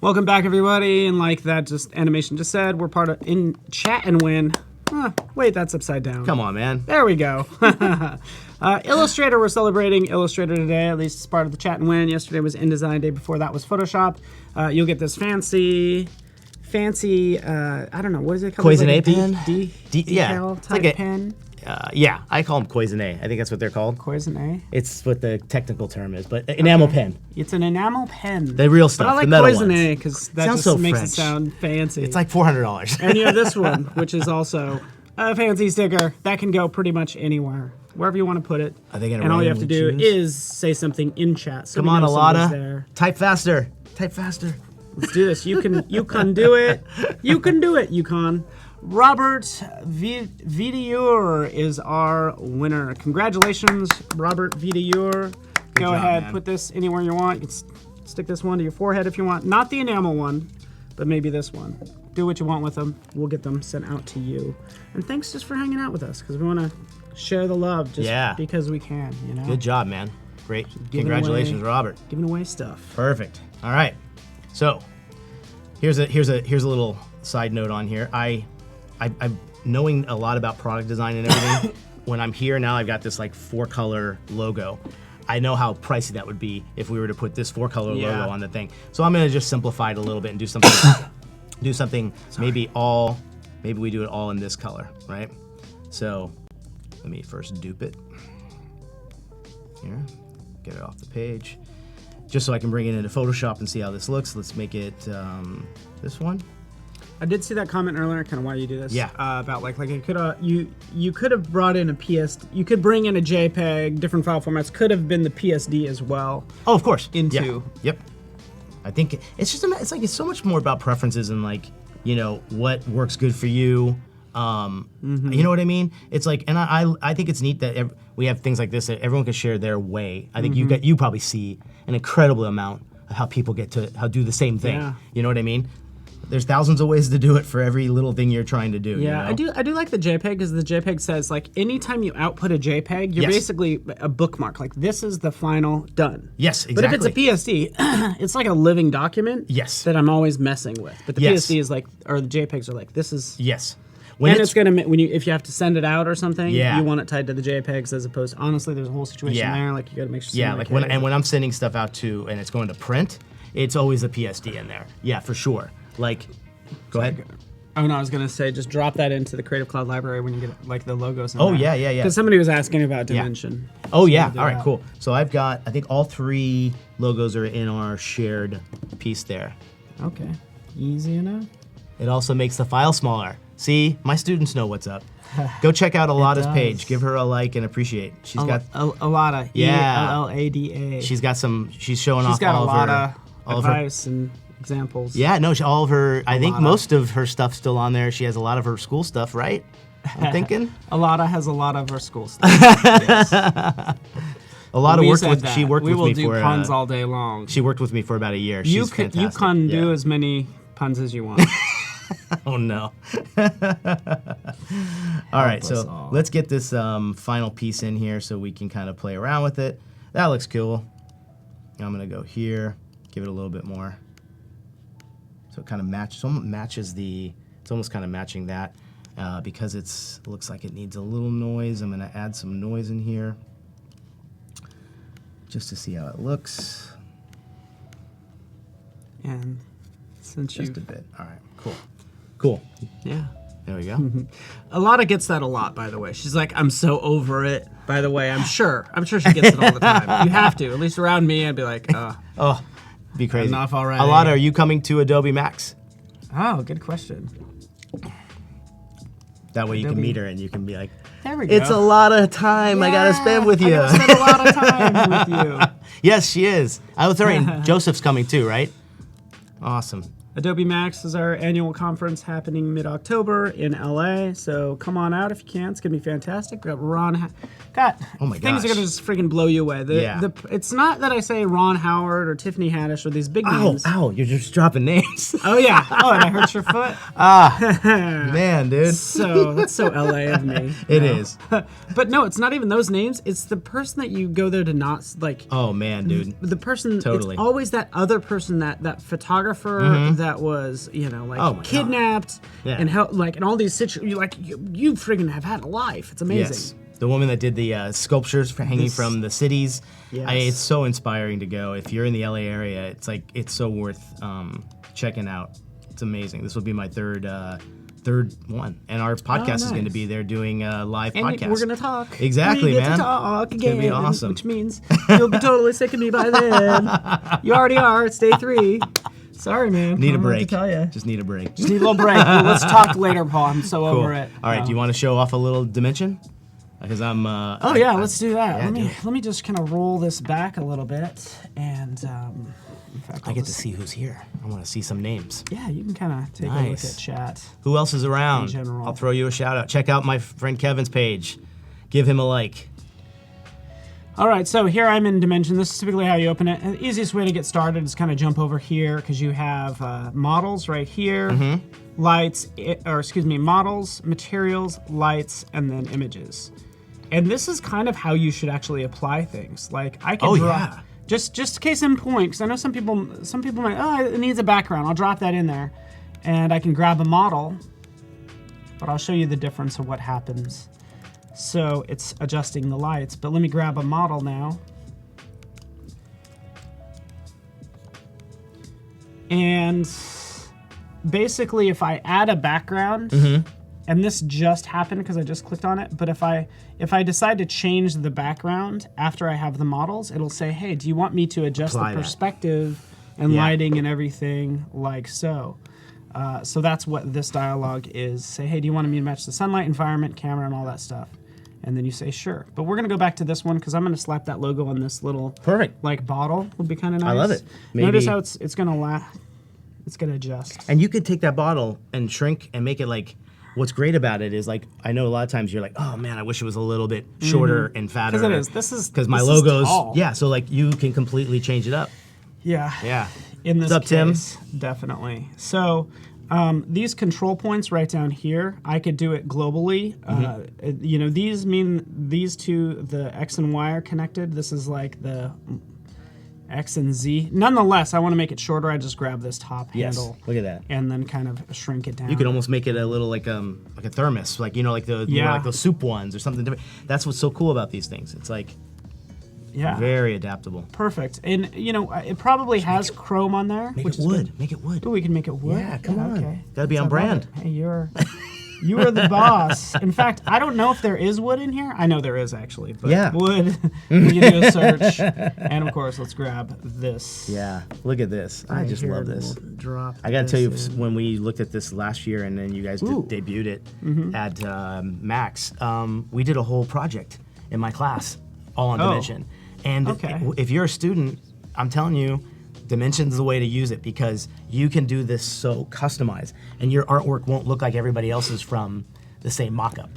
Welcome back, everybody, and like that animation just said, we're part of in Chat and Win. Wait, that's upside down. Come on, man. There we go. Illustrator, we're celebrating Illustrator today, at least it's part of the Chat and Win. Yesterday was InDesign, day before that was Photoshop. You'll get this fancy, I don't know, what is it called? Cloisonne like pen? decal it's type like pen. Yeah, I call them Cloisonne. I think that's what they're called. Cloisonne? It's what the technical term is, but enamel pen. It's an enamel pen. The real stuff, But I like the metal Cloisonne ones. because that Sounds just so makes French. it sound fancy. It's like $400. And you have this one, which is also a fancy sticker that can go pretty much anywhere, wherever you want to put it. Are they gonna and all you have to do randomly choose? is say something in chat. So Come we on, know somebody's Alana. there. Type faster. Type faster. Let's do this. You can do it. You can do it, Yukon. Robert Vidieur is our winner. Congratulations, Robert Vidieur. Go job, ahead, man. put this anywhere you want. You can stick this one to your forehead if you want. Not the enamel one, but maybe this one. Do what you want with them. We'll get them sent out to you. And thanks just for hanging out with us, because we want to share the love just because we can, you know? Good job, man. Great. Giving Congratulations, away- Robert. Giving away stuff. Perfect. All right. So, here's a little side note on here. I'm knowing a lot about product design and everything. When I'm here now, I've got this like 4-color logo. I know how pricey that would be if we were to put this 4-color logo on the thing. So I'm gonna just simplify it a little bit and do something. Maybe we do it all in this color, right? So let me first dupe it. Here, get it off the page. Just so I can bring it into Photoshop and see how this looks. Let's make it this one. I did see that comment earlier, kind of why you do this. Yeah. About like it could you could have brought in a PSD. You could bring in a JPEG, different file formats. Could have been the PSD as well. Oh, of course. Into. Yep. I think it's just it's so much more about preferences and like what works good for you. You know what I mean? It's like, and I think it's neat that we have things like this that everyone can share their way. I think you probably see an incredible amount of how people get to do the same thing. Yeah. You know what I mean? There's thousands of ways to do it for every little thing you're trying to do. Yeah, you know? I do like the JPEG, because the JPEG says like anytime you output a JPEG, you're basically a bookmark. Like this is the final done. Yes, exactly. But if it's a PSD, it's like a living document. Yes. That I'm always messing with. But the PSD is like, or the JPEGs are like, this is. Yes. And it's gonna if you have to send it out or something, Yeah. you want it tied to the JPEGs as opposed. Honestly, there's a whole situation there. Like you gotta make sure. Yeah, like when I'm sending stuff out to and it's going to print, it's always a PSD in there. Yeah, for sure. Like, go ahead. Oh no, I was gonna say just drop that into the Creative Cloud library when you get like the logos. Oh yeah. Because somebody was asking about Dimension. Oh yeah. All right, that. cool. So I think all 3 logos are in our shared piece there. Okay, easy enough. It also makes the file smaller. See, my students know what's up. Go check out Alada's page. Give her a like and appreciate. She's got Alada. Yeah. Ellada. She's got some. She's showing She's off got all a lot of of advice and examples. Yeah, no, all of her. I think most of her stuff's still on there. She has a lot of her school stuff, right? I'm thinking. Alada has a lot of her school stuff. Yes. Alada worked with. She worked we with will me do for. puns all day long. She worked with me for about a year. You She's fantastic. You can do as many puns as you want. Oh no. All right, so let's get this final piece in here so we can kind of play around with it. That looks cool. I'm gonna go here, give it a little bit more. So it kind of matches the. It's almost kind of matching that because it looks like it needs a little noise. I'm gonna add some noise in here. just to see how it looks. And since Just a bit. All right, cool. Yeah. There we go. Alana gets that a lot, by the way. She's like, I'm so over it. By the way, I'm sure she gets it all the time. You have to. At least around me, I'd be like, Oh, be crazy. enough already. Alana, are you coming to Adobe Max? Oh, good question. That way you Adobe. can meet her and you can be like, There we go. it's a lot of time I gotta spend with you. I gotta spend a lot of time with you. Yes, she is. I was right. Joseph's coming too, right? Awesome. Adobe Max is our annual conference happening mid-October in LA, so come on out if you can. It's gonna be fantastic. We got Ron. Oh my things are gosh. gonna just freaking blow you away. It's not that I say Ron Howard or Tiffany Haddish or these big names. Ow, you're just dropping names. Oh yeah. Oh, and I hurt your foot. Man, dude. So that's so LA of me. It is. But no, it's not even those names. It's the person that you go there to not like. Oh man, dude. The person. Totally. It's always that other person, that photographer that was Oh my kidnapped and and all these situations. You friggin' have had a life. It's amazing. Yes. The woman that did the sculptures for hanging from the cities. Yes. It's so inspiring to go. If you're in the LA area, it's so worth checking out. It's amazing. This will be my third one, and our podcast is going to nice. be there doing a live And podcast. we're gonna talk. Exactly, we get man. To talk It's gonna again, be awesome. which means you'll be totally sick of me by then. You already are. It's day 3. Sorry, man. Need I a don't know what break. to tell you. Just need a break. Just need a little break. Well, let's talk later, Paul. I'm so Cool. over it. All right. Do you want to show off a little dimension? Because I'm. Let's do that. Yeah, Let me just kind of roll this back a little bit, and in fact, I get to see who's here. I want to see some names. Yeah, you can kind of take a look Nice. at chat. Who else is around? In general. I'll throw you a shout out. Check out my friend Kevin's page. Give him a like. All right, so here I'm in Dimension. This is typically how you open it. And the easiest way to get started is kind of jump over here because you have models right here, lights, models, materials, lights, and then images. And this is kind of how you should actually apply things. Like I can draw, just case in point, because I know some people might, it needs a background. I'll drop that in there, and I can grab a model, but I'll show you the difference of what happens. So it's adjusting the lights, but let me grab a model now. And basically if I add a background, and this just happened because I just clicked on it, but if I decide to change the background after I have the models, it'll say, hey, do you want me to adjust Apply the that. perspective and lighting and everything like so? So that's what this dialogue is. Say, hey, do you want me to match the sunlight, environment, camera, and all that stuff? And then you say, sure. But we're going to go back to this one because I'm going to slap that logo on this little bottle. Would be kind of nice. I love it. Notice how it's going to it's going to adjust. And you could take that bottle and shrink and make it like. What's great about it is like I know a lot of times you're like, oh man, I wish it was a little bit shorter and fatter. Because it is. Because my this logo's is tall. so like you can completely change it up. Yeah. Yeah. In this What's up, case, definitely. So these control points right down here, I could do it globally. These mean these two, the X and Y are connected. This is like the X and Z. Nonetheless, I want to make it shorter. I just grab this top handle. Look at that. And then kind of shrink it down. You could almost make it a little like a thermos, like like the more like those soup ones or something different. That's what's so cool about these things. It's like very adaptable. Perfect. And it probably has chrome on there. Make which it is wood. good. Make it wood. Ooh, we can make it wood. Yeah, come on. Okay. Gotta be on I love brand. it. Hey, you are the boss. In fact, I don't know if there is wood in here. I know there is actually, but wood. We can do a search, and of course, let's grab this. Yeah, look at this. I just love this. We'll drop. I gotta tell you, this in. when we looked at this last year, and then you guys debuted it at Max, we did a whole project in my class, all on Dimension. And if you're a student, I'm telling you, Dimension's the way to use it because you can do this so customized, and your artwork won't look like everybody else's from the same mockup.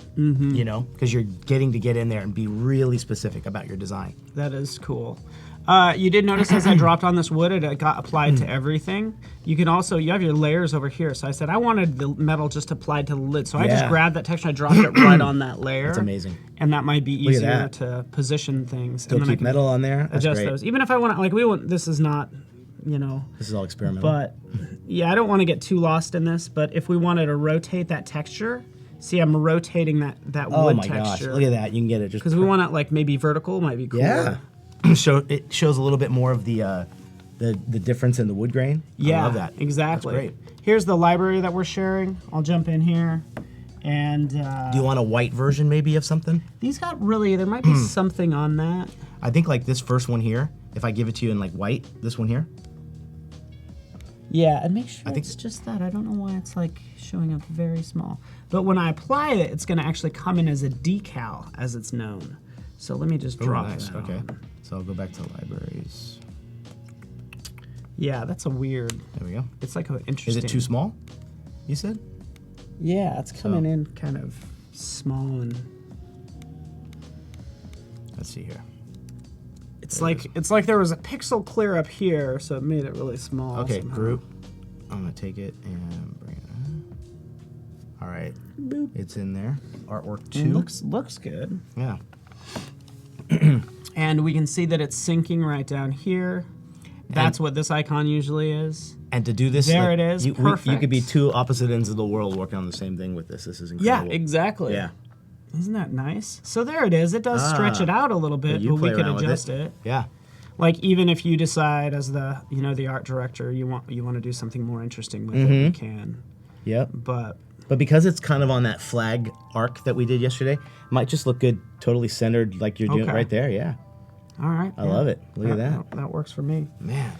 Because you're getting to get in there and be really specific about your design. That is cool. You did notice as I dropped on this wood, it got applied to everything. You can also, you have your layers over here. So I said I wanted the metal just applied to the lid. So I just grabbed that texture, I dropped it right on that layer. That's amazing. And that might be easier to position things. Still and then keep metal on there. That's adjust great. those. Even if I want to, this is not, This is all experimental. But I don't want to get too lost in this. But if we wanted to rotate that texture, see, I'm rotating that wood texture. Oh my gosh, look at that. You can get it just because we want it like maybe vertical might be cool. Yeah. it shows a little bit more of the difference in the wood grain. Yeah, I love that. exactly. That's great. Here's the library that we're sharing. I'll jump in here. And Do you want a white version maybe of something? these got really, there might be something on that. I think like this first one here, if I give it to you in like white, this one here. Yeah, and make sure I think it's just that. I don't know why it's like showing up very small. But when I apply it, it's gonna actually come in as a decal, as it's known. So let me just drop nice. that Okay. on. So I'll go back to libraries. Yeah, that's a weird, There we go. it's like a Is interesting. it too small? You said? Yeah, it's coming in kind of small and Let's see here. it's like there was a pixel clear up here, so it made it really small. Okay, somehow. group. I'm gonna take it and bring it in. All right, Boop. it's in there. Artwork It 2. looks good. Yeah. And we can see that it's syncing right down here. That's what this icon usually is. And to do this, There it is, You could be perfect. two opposite ends of the world working on the same thing with this. This is Yeah, incredible. exactly. Yeah. Isn't that nice? So there it is. It does stretch it out a little bit, you but we play could around with adjust it. Yeah. Like even if you decide as the the art director you want to do something more interesting with it, you can. Yep. But But because it's kind of on that flag arc that we did yesterday, it might just look good, totally centered like you're doing it Okay. right there. Yeah. all right. I love it. Look at that. That works for me. Man.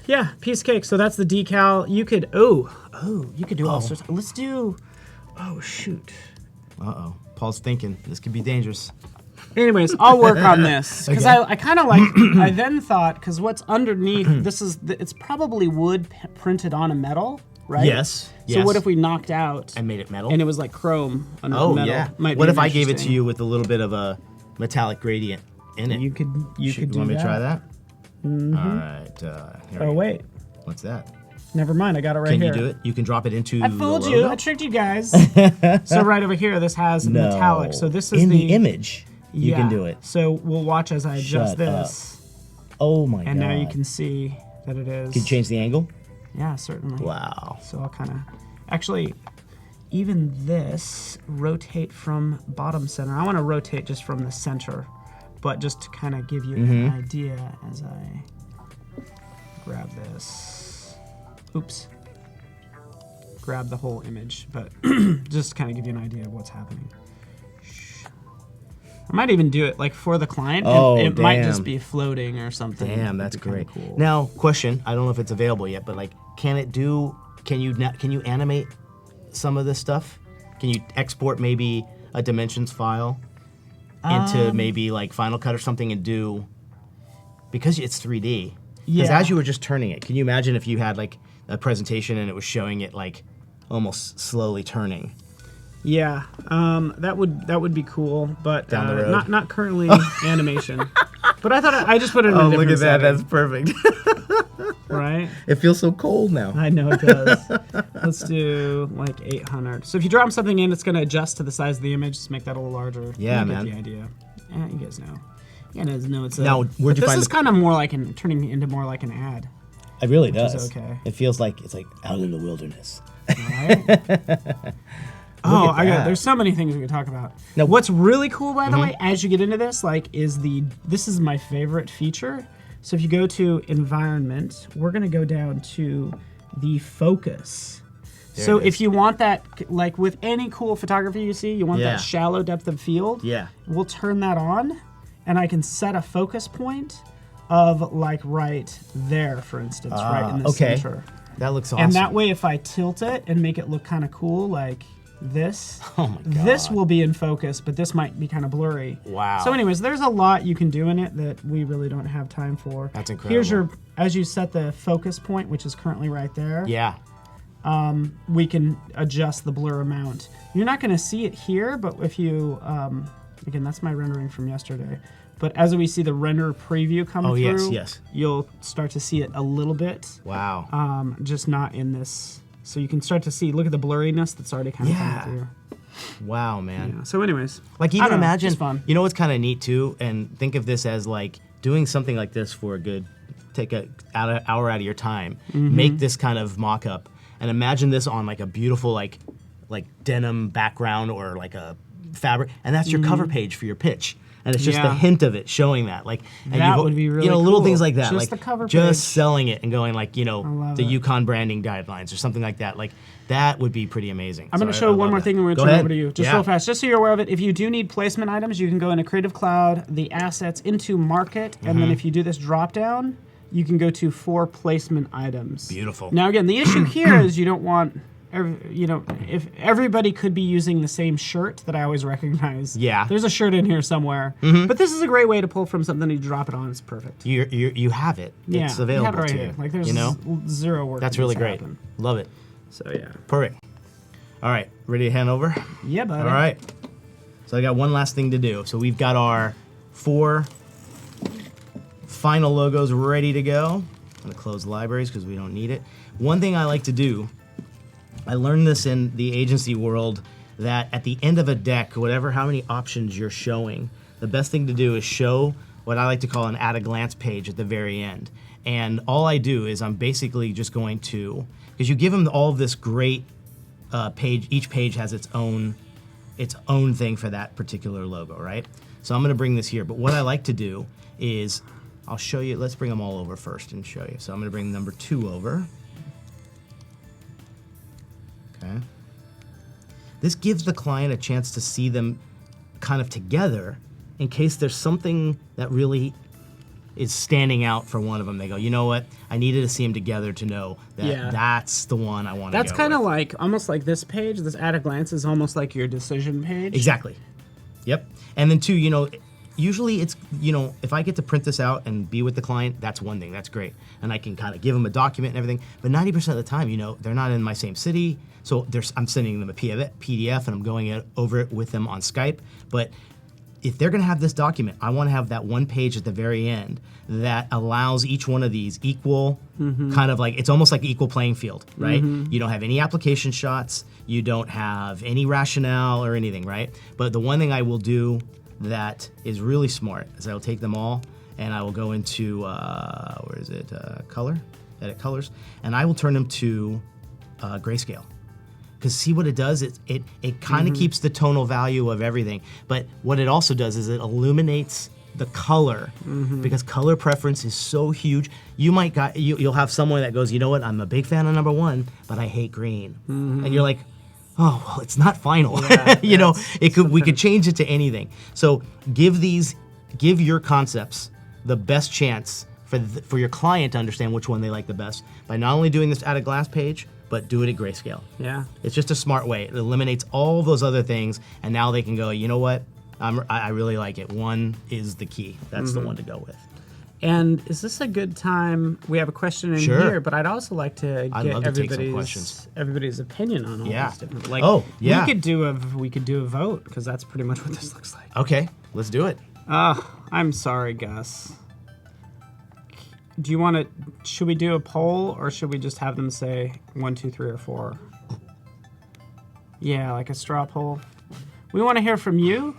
Yeah, piece of cake. So that's the decal. You could you could do all sorts. Let's do. Oh shoot. Uh-oh. Paul's thinking this could be dangerous. Anyways, I'll work on this because Okay. I kind of like. I then thought because what's underneath this is it's probably wood printed on a metal, right? Yes. So yes. what if we knocked out and made it metal? and it was like chrome under Oh metal? yeah. Might be What if I gave it to interesting. you with a little bit of a metallic gradient in it? You could You do want me to try that. that? All right. Here we Oh go. wait, What's that? never mind. I got it right Can here. you do it? You can drop it into I fooled the you. logo? I tricked you guys. So right over here, this has No. metallic. So this is in the image. You yeah. can do it. So we'll watch as I adjust Shut this, Oh my god. and now you can see that it is. Can you change the angle? Yeah, certainly. Wow. So I'll kind of, actually, even this rotate from bottom center. I want to rotate just from the center, but just to kind of give you an idea as I grab this. Oops. Grab the whole image, but just to kind of give you an idea of what's happening. I might even do it like for the client. Oh, it might damn. just be floating or something. Damn, that's It'd be kinda great. cool. Now, question. I don't know if it's available yet, but like, can you animate some of this stuff? Can you export maybe a dimensions file into maybe like Final Cut or something and do, because it's 3D. Because Yeah. as you were just turning it, can you imagine if you had like a presentation and it was showing it like almost slowly turning? Yeah, that would be cool, but Down the road. not currently animation. But I thought I just put it in a different setting, That's perfect. right? It feels so cold now. I know it does. Let's do like 800. So if you drop something in, it's going to adjust to the size of the image. Just make that a little larger. Yeah, You man. get the idea. Yeah, you guys know. You guys know it's a. Now, where'd you this find is the- kind of more like turning into more like an ad, It really is does. okay. It feels like it's like out in the wilderness. right? Oh, at that. there's so many things we could talk about. Now- What's really cool, by the way, as you get into this, like, this is my favorite feature. So if you go to environment, we're gonna go down to the focus. So it is. if you want that, like with any cool photography you see, you want Yeah. that shallow depth of field. Yeah. We'll turn that on, and I can set a focus point of like right there, for instance, right in the okay. center. That looks awesome. And that way, if I tilt it and make it look kind of cool, like this, Oh my God. this will be in focus, but this might be kind of blurry. Wow. So anyways, there's a lot you can do in it that we really don't have time for. That's Here's incredible. as you set the focus point, which is currently right there, Yeah. we can adjust the blur amount. You're not going to see it here, but if you, again, that's my rendering from yesterday. But as we see the render preview come Oh, through, yes. you'll start to see it a little bit. Wow. Just not in this. So you can start to see, look at the blurriness that's already kind of Yeah. coming Wow, man. through. So anyways. Like I even don't know, imagine, it's fun. you know what's kind of neat too, and think of this as like doing something like this for a good, take a hour out of your time, Mm-hmm. make this kind of mock-up, and imagine this on like a beautiful like denim background or like a fabric, and that's your cover page for your pitch. and it's just a hint of it showing that. Like, and that would be really little cool. things like that. Just like the cover just page. selling it and going like, the it. Yukon branding guidelines or something like that. Like that would be pretty amazing. I'm going to show one more thing and we're going to turn over to you. Just real fast, just so you're aware of it. If you do need placement items, you can go into Creative Cloud, the assets, into Market, and then if you do this drop down, you can go to for placement items. Beautiful. Now again, the issue here is you don't want, if everybody could be using the same shirt that I always recognize. Yeah. There's a shirt in here somewhere. But this is a great way to pull from something and you drop it on. It's perfect. You have it. Yeah, It's available you have it right to here. you. Like there's zero work. That's really great. Love it. So yeah. Perfect. All right, ready to hand over? Yeah, buddy. All right. So I got one last thing to do. So we've got our 4 final logos ready to go. I'm gonna close libraries because we don't need it. One thing I like to do, I learned this in the agency world, that at the end of a deck, how many options you're showing, the best thing to do is show what I like to call an at-a-glance page at the very end. And all I do is I'm basically just going to, because you give them all of this great page, each page has its own thing for that particular logo, right? So I'm gonna bring this here, but what I like to do is, I'll show you, let's bring them all over first and show you. So I'm gonna bring number 2 over. Okay. This gives the client a chance to see them kind of together in case there's something that really is standing out for one of them. They go, you know what? I needed to see them together to know that that's the one I want to go with. That's kind of like, almost like this page, this at a glance is almost like your decision page. Exactly. Yep. And then 2, usually it's, if I get to print this out and be with the client, that's one thing, that's great. And I can kind of give them a document and everything. But 90% of the time, they're not in my same city. So I'm sending them a PDF and I'm going over it with them on Skype. But if they're gonna have this document, I wanna have that one page at the very end that allows each one of these equal, kind of like, it's almost like equal playing field, right? You don't have any application shots, you don't have any rationale or anything, right? But the one thing I will do that is really smart is I will take them all and I will go into, color, edit colors, and I will turn them to grayscale. Because see what it does? It kind of keeps the tonal value of everything. But what it also does is it illuminates the color, because color preference is so huge. You'll have someone that goes, you know what? I'm a big fan of number 1, but I hate green, and you're like, oh well, it's not final. Yeah, we could change it to anything. So give your concepts the best chance for your client to understand which one they like the best by not only doing this at a glass page, but do it at grayscale. Yeah. It's just a smart way. It eliminates all those other things, and now they can go, you know what? I really like it. 1 is the key. That's the one to go with. And is this a good time? We have a question in here, but I'd also like to get everybody's opinion on all these different. We could do a vote, because that's pretty much what this looks like. Okay, let's do it. I'm sorry, Gus. Do you want to? Should we do a poll, or should we just have them say 1, 2, 3, or 4? Yeah, like a straw poll. We want to hear from you.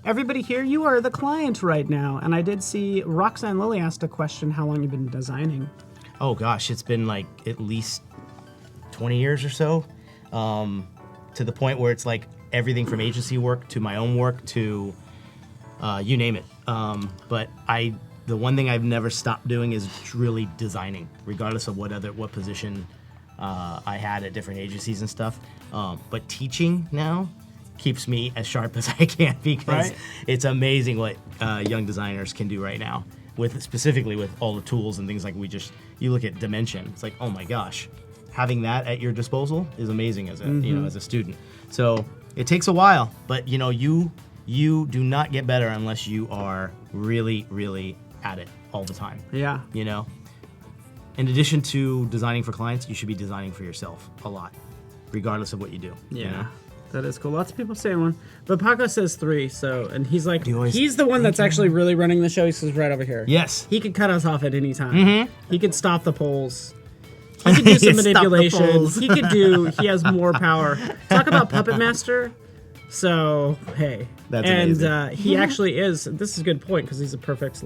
Everybody here, you are the client right now. And I did see Roxanne Lilly asked a question: how long you've been designing? Oh gosh, it's been like at least 20 years or so, to the point where it's like everything from agency work to my own work to you name it. But the one thing I've never stopped doing is really designing, regardless of what position I had at different agencies and stuff. But teaching now keeps me as sharp as I can, because it's amazing what young designers can do right now, specifically with all the tools and things like you look at Dimension. It's like, oh my gosh, having that at your disposal is amazing as a student. So it takes a while, but you do not get better unless you are really, really at it all the time. Yeah. In addition to designing for clients, you should be designing for yourself a lot, regardless of what you do. Yeah. That is cool. Lots of people say 1, but Paco says 3. So, and he's like, he's the one that's actually really running the show. He says right over here. Yes. He could cut us off at any time. He could stop the polls. He could do some manipulation. He has more power. Talk about Puppet Master. So, hey. That's amazing. He actually is, this is a good point, because he's a perfect,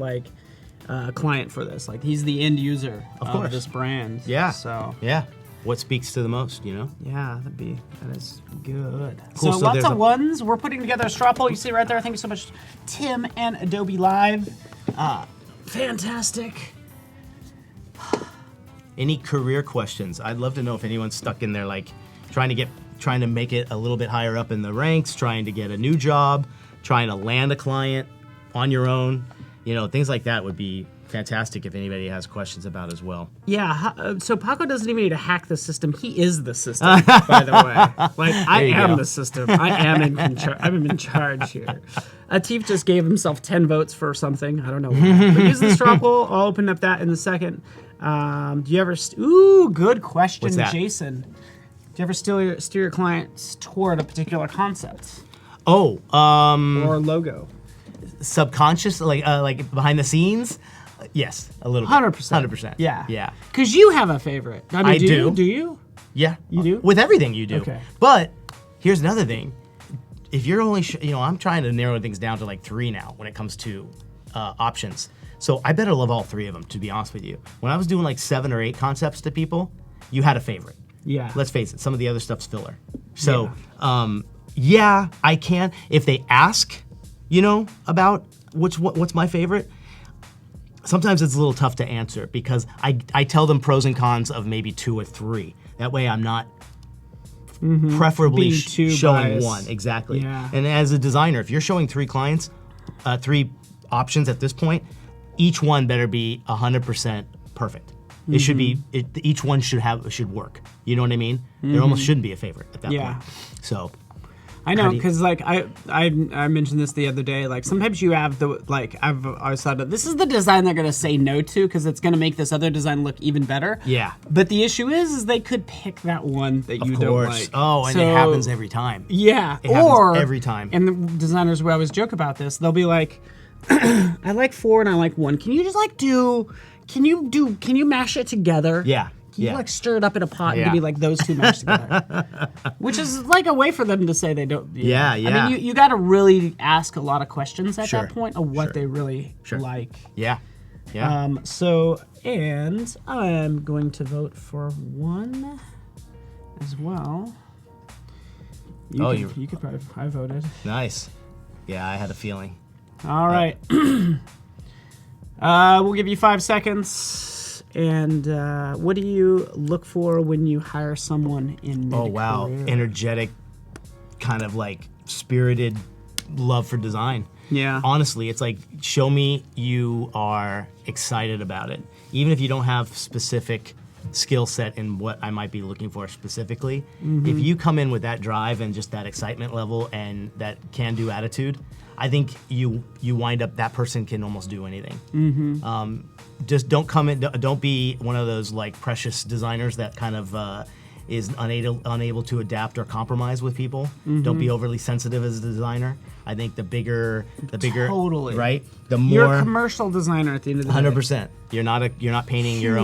client for this. Like, he's the end user of this brand. Yeah. So. Yeah. what speaks to the most, you know? Yeah, that is good. Cool, So so lots there's of a- ones. We're putting together a straw poll. You see right there. Thank you so much, Tim and Adobe Live. Fantastic. Any career questions? I'd love to know if anyone's stuck in there, like trying to make it a little bit higher up in the ranks, trying to get a new job, trying to land a client on your own. You know, things like that would be fantastic if anybody has questions about as well. Yeah, so Paco doesn't even need to hack the system. He is the system, by the way. Like, I you am go. the system. I am I'm in charge here. Atif just gave himself 10 votes for something. I don't know why. But use the straw poll. I'll open up that in a second. Do you ever... Ooh, good question, What's that? Jason. Do you ever steer your clients toward a particular concept Oh, or logo? subconscious, like behind the scenes. Yes, a little bit. 100%. 100%. Yeah. Yeah. Because you have a favorite. I mean, I do. Do you? Yeah. You do? With everything you do. Okay. But here's another thing. If you're only, I'm trying to narrow things down to like 3 now when it comes to options. So I better love all 3 of them, to be honest with you. When I was doing like 7 or 8 concepts to people, you had a favorite. Yeah. Let's face it, some of the other stuff's filler. So, yeah, I can. If they ask, about what's my favorite, sometimes it's a little tough to answer because I tell them pros and cons of maybe 2 or 3. That way I'm not preferably Being too showing biased. one. Exactly. Yeah. And as a designer, if you're showing 3 clients, 3 options at this point, each one better be 100% perfect. It should be, each one should work. You know what I mean? There almost shouldn't be a favorite at that Yeah. point. So, I know, because like I mentioned this the other day. Like sometimes you have I've always thought this is the design they're gonna say no to because it's gonna make this other design look even better. yeah. But the issue is they could pick that one that you Of don't course. like. Oh, and So, it happens every time. Yeah, It happens or every time. And the designers will always joke about this. They'll be like, "I like 4 and I like 1. Can you just Can you mash it together? Yeah. Can you Yeah. stir it up in a pot and Yeah. give me like those 2 mashed together? Which is like a way for them to say they don't. Yeah, yeah. I mean, you got to really ask a lot of questions at Sure, that point of what sure, they really like. Yeah. Yeah. And I'm going to vote for 1 as well. You could probably. I voted. Nice. Yeah, I had a feeling. All right. We'll give you 5 seconds. And what do you look for when you hire someone in mid-career? Oh, wow. Energetic, kind of like spirited love for design. Yeah. Honestly, it's like, show me you are excited about it. Even if you don't have specific skill set in what I might be looking for specifically, if you come in with that drive and just that excitement level and that can-do attitude, I think you wind up, that person can almost do anything. Just don't come in, don't be one of those like precious designers that kind of is unable to adapt or compromise with people. Don't be overly sensitive as a designer. I think the bigger, Totally. right? The more You're a commercial designer at the end of the day. 100%. You're not painting your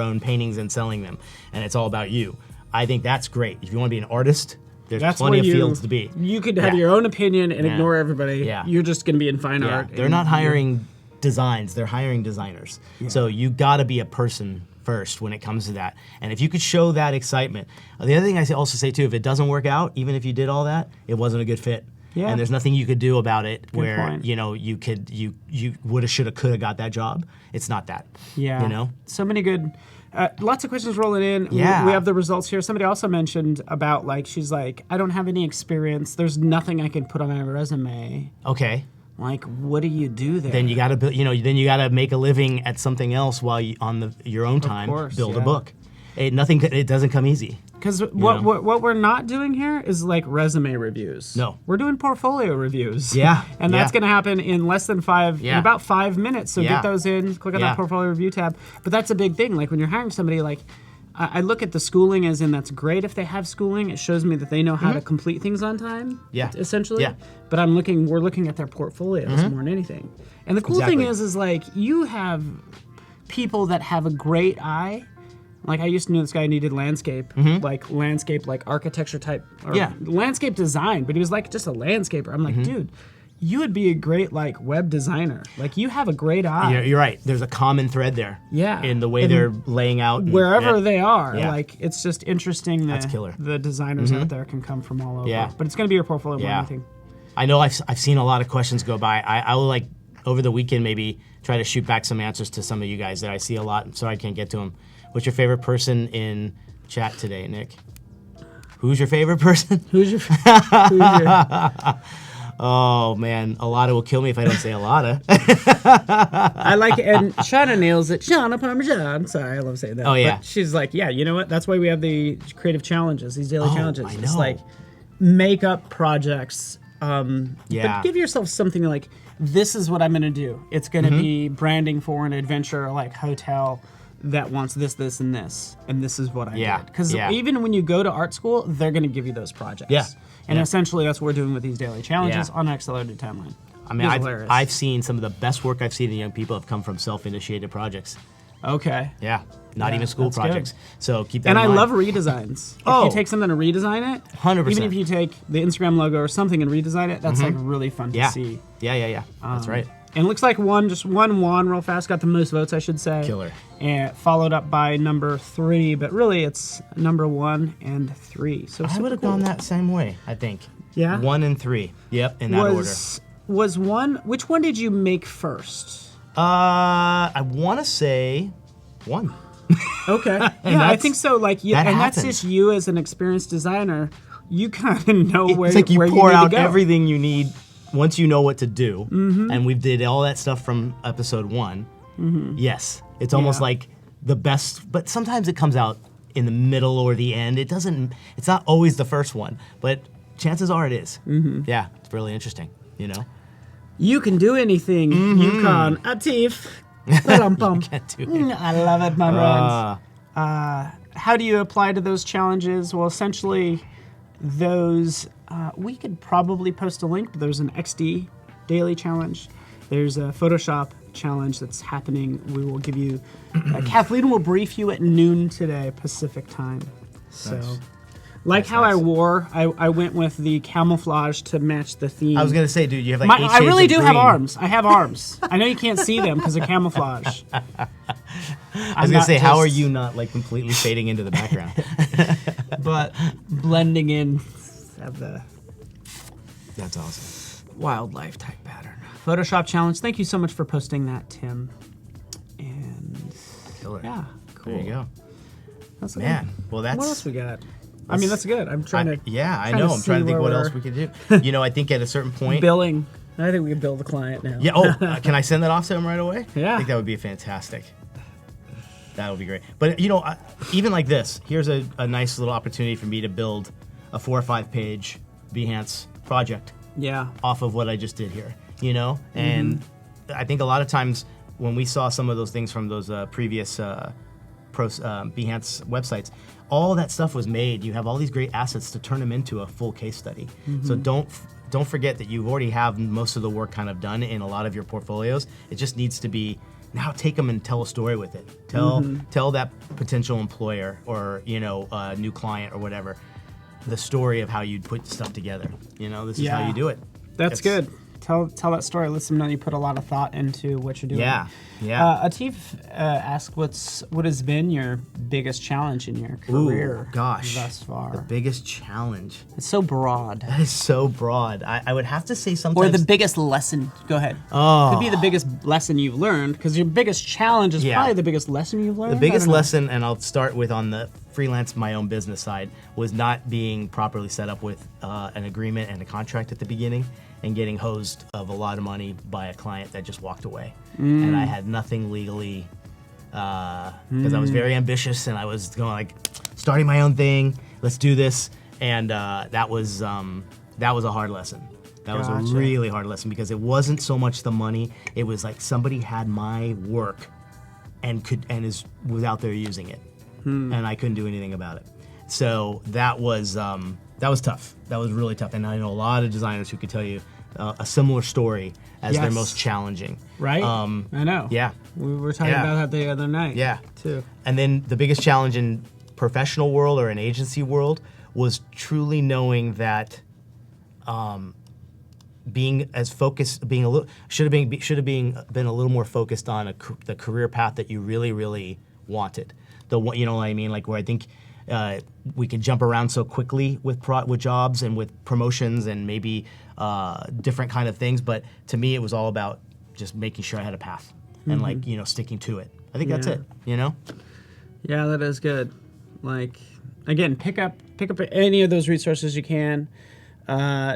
own paintings and selling them, and it's all about you. I think that's great. If you want to be an artist, there's plenty of fields to be. You could have your own opinion and ignore everybody. Yeah. You're just going to be in fine art. They're not hiring designs, they're hiring designers. So you got to be a person first when it comes to that. And if you could show that excitement. The other thing I also say too, if it doesn't work out, even if you did all that, it wasn't a good fit. Yeah. And there's nothing you could do about it where point. you woulda, shoulda, coulda got that job. It's not that. Yeah. So many good. Lots of questions rolling in. Yeah. We have the results here. Somebody also mentioned about she's like, I don't have any experience. There's nothing I can put on my resume. Okay. Like, what do you do there? Then you got to build. Then you got to make a living at something else while you on your own time. course, build yeah. a book. It doesn't come easy. Because what we're not doing here is like resume reviews. No. We're doing portfolio reviews. Yeah, And that's yeah. going to happen in less than in about 5 minutes. So Yeah. get those in, click on Yeah. that portfolio review tab. But that's a big thing. Like when you're hiring somebody, like I look at the schooling as in that's great if they have schooling. It shows me that they know how to complete things on time. Yeah. Essentially. Yeah. But we're looking at their portfolios more than anything. And the cool thing Exactly. is like you have people that have a great eye. Like I used to know this guy and he did landscape, like architecture type, or Yeah. landscape design, but he was like just a landscaper. I'm like, dude, you would be a great like web designer. Like you have a great eye. You're right. There's a common thread there. Yeah. In the way they're laying out. Wherever they are. Yeah. Like it's just interesting that That's killer. the designers out there can come from all over. Yeah. But it's going to be your portfolio more than anything. I know I've seen a lot of questions go by. I will like over the weekend maybe try to shoot back some answers to some of you guys that I see a lot. So I can't get to them. What's your favorite person in chat today, Nick? Who's your favorite person? Who's your Oh man, Alada will kill me if I don't say Alada. I like it, and Shauna nails it. Shauna Parmesan. Sorry, I love saying that. Oh, yeah. But she's like, yeah, you know what? That's why we have the creative challenges, these daily challenges. I It's know. like make-up projects. Yeah. But give yourself something like, this is what I'm going to do. It's going to be branding for an adventure like hotel that wants this, this, and this. And this is what I did. Because even when you go to art school, they're going to give you those projects. Yeah. And essentially, that's what we're doing with these daily challenges on an accelerated timeline. I mean, It's hilarious. I've seen some of the best work I've seen in young people have come from self-initiated projects. Okay. Yeah, not even school that's projects. good. So keep that And in I mind. love redesigns. If Oh. you take something and redesign it, 100%. even if you take the Instagram logo or something and redesign it, that's like really fun to see. Yeah. That's right. And it looks like one real fast, got the most votes, I should say. Killer. And followed up by number 3, but really it's number 1 and 3. So I would have gone that same way, I think. Yeah? 1 and 3. Yep, in that order. Was one, which one did you make first? I want to say 1. Okay. Yeah, I think so. Like, that and that's happens. just you as an experienced designer. You kind of know where It's like you where pour need out to go. everything you need once you know what to do. And we did all that stuff from episode 1. Yes, it's almost Yeah. like the best, but sometimes it comes out in the middle or the end. It's not always the first one, but chances are it is. Yeah, it's really interesting, you know? You can do anything. Yukon. Atif. Ba-dum-bum. Can't do it. I love it, my friends. How do you apply to those challenges? Well, essentially, those, we could probably post a link, but there's an XD daily challenge. There's a Photoshop challenge that's happening. We will give you, Kathleen will brief you at noon today, Pacific time. So, like how I wore, I went with the camouflage to match the theme. I was going to say, dude, you have like 8 I shades really of do green. have arms. I have arms. I know you can't see them because of camouflage. I was going to say, how are you not like completely fading into the background? But blending in of the That's awesome. wildlife type pattern. Photoshop challenge. Thank you so much for posting that, Tim. And Killer. yeah, cool. There you go. That's Man, good. well, that's... What else we got? I mean, that's good. I'm trying to. I trying know. to I'm trying to see think what where else we could do. You know, I think at a certain point... Billing. I think we can bill the client now. Yeah. Oh, can I send that off to him right away? Yeah. I think that would be fantastic. That would be great. But you know, even like this, here's a nice little opportunity for me to build a 4 or 5 page Behance project Yeah. off of what I just did here. You know, and I think a lot of times when we saw some of those things from those previous Behance websites, all that stuff was made. You have all these great assets to turn them into a full case study. So don't forget that you already have most of the work kind of done in a lot of your portfolios. It just needs to be, now take them and tell a story with it. Tell that potential employer or, you know, new client or whatever, the story of how you put stuff together. You know, this is how you do it. That's good. Tell that story. Let them know you put a lot of thought into what you're doing. Yeah. Atif asked, what has been your biggest challenge in your career thus far? The biggest challenge. It's so broad. That is so broad. I would have to say sometimes... Or the biggest lesson. Go ahead. Oh. Could be the biggest lesson you've learned, because your biggest challenge is probably the biggest lesson you've learned. The biggest lesson, and I'll start with on the freelance, my own business side, was not being properly set up with an agreement and a contract at the beginning, and getting hosed of a lot of money by a client that just walked away. And I had nothing legally, because I was very ambitious and I was going like, starting my own thing, let's do this. And that was a hard lesson. That was a really hard lesson, because it wasn't so much the money, it was like somebody had my work and is out there using it. And I couldn't do anything about it. So that was tough. That was really tough. And I know a lot of designers who could tell you a similar story as their most challenging. Right? I know. Yeah. We were talking about that the other night. Yeah. Too. And then the biggest challenge in professional world or an agency world was truly knowing that being as focused, being a little, should have been a little more focused on the career path that you really, really wanted. You know what I mean? Like where I think we could jump around so quickly with jobs and with promotions and maybe different kind of things. But to me, it was all about just making sure I had a path and like, you know, sticking to it. I think that's it, you know? Yeah, that is good. Like, again, pick up any of those resources you can.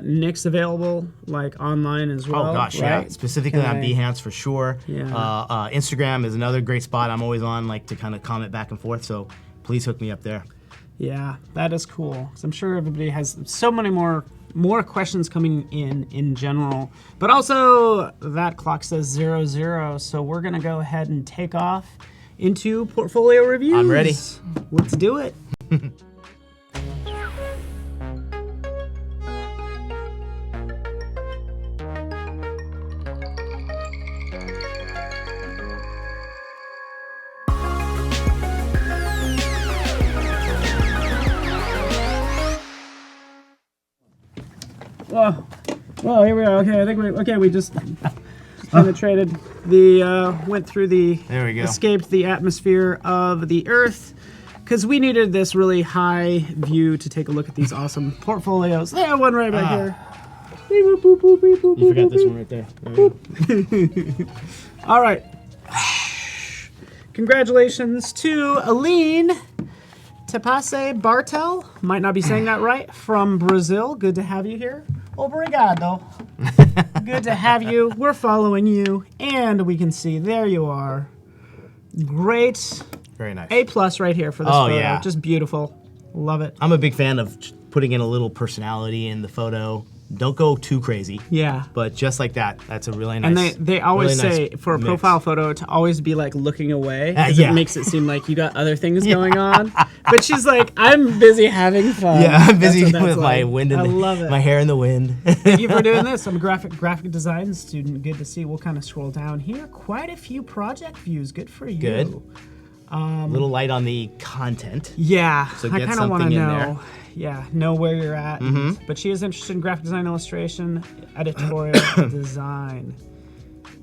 Nick's available like online as well. Oh gosh, right? yeah. Specifically on Behance for sure. Yeah. Instagram is another great spot I'm always on, like to kind of comment back and forth. So please hook me up there. Yeah, that is cool. 'Cause I'm sure everybody has so many more questions coming in general. But also that clock says 00, so we're gonna go ahead and take off into portfolio reviews. I'm ready. Let's do it. Well, here we are. Okay, I think we just penetrated went through There we go. escaped the atmosphere of the Earth, because we needed this really high view to take a look at these awesome portfolios. There, one right back here. You forgot this one right there. All right. Congratulations to Aline Tepase Bartel. Might not be saying that right. From Brazil. Good to have you here. Obrigado. Good to have you. We're following you. And we can see, there you are. Great. Very nice. A+ right here for this photo. Yeah. Just beautiful. Love it. I'm a big fan of putting in a little personality in the photo. Don't go too crazy. Yeah. But just like that, that's a really nice. And they always really say nice for a mix. profile photo to always be like looking away, 'cause yeah. it makes it seem like you got other things going on. But she's like, I'm busy having fun. Yeah, I'm busy That's what with that's my like. wind I and love it. my hair in the wind. Thank you for doing this. I'm a graphic design student. Good to see. We'll kind of scroll down here. Quite a few project views. Good for you. Good. A little light on the content. Yeah, So I get kind of want to something in know. there. Yeah, know where you're at. But she is interested in graphic design, illustration, editorial design.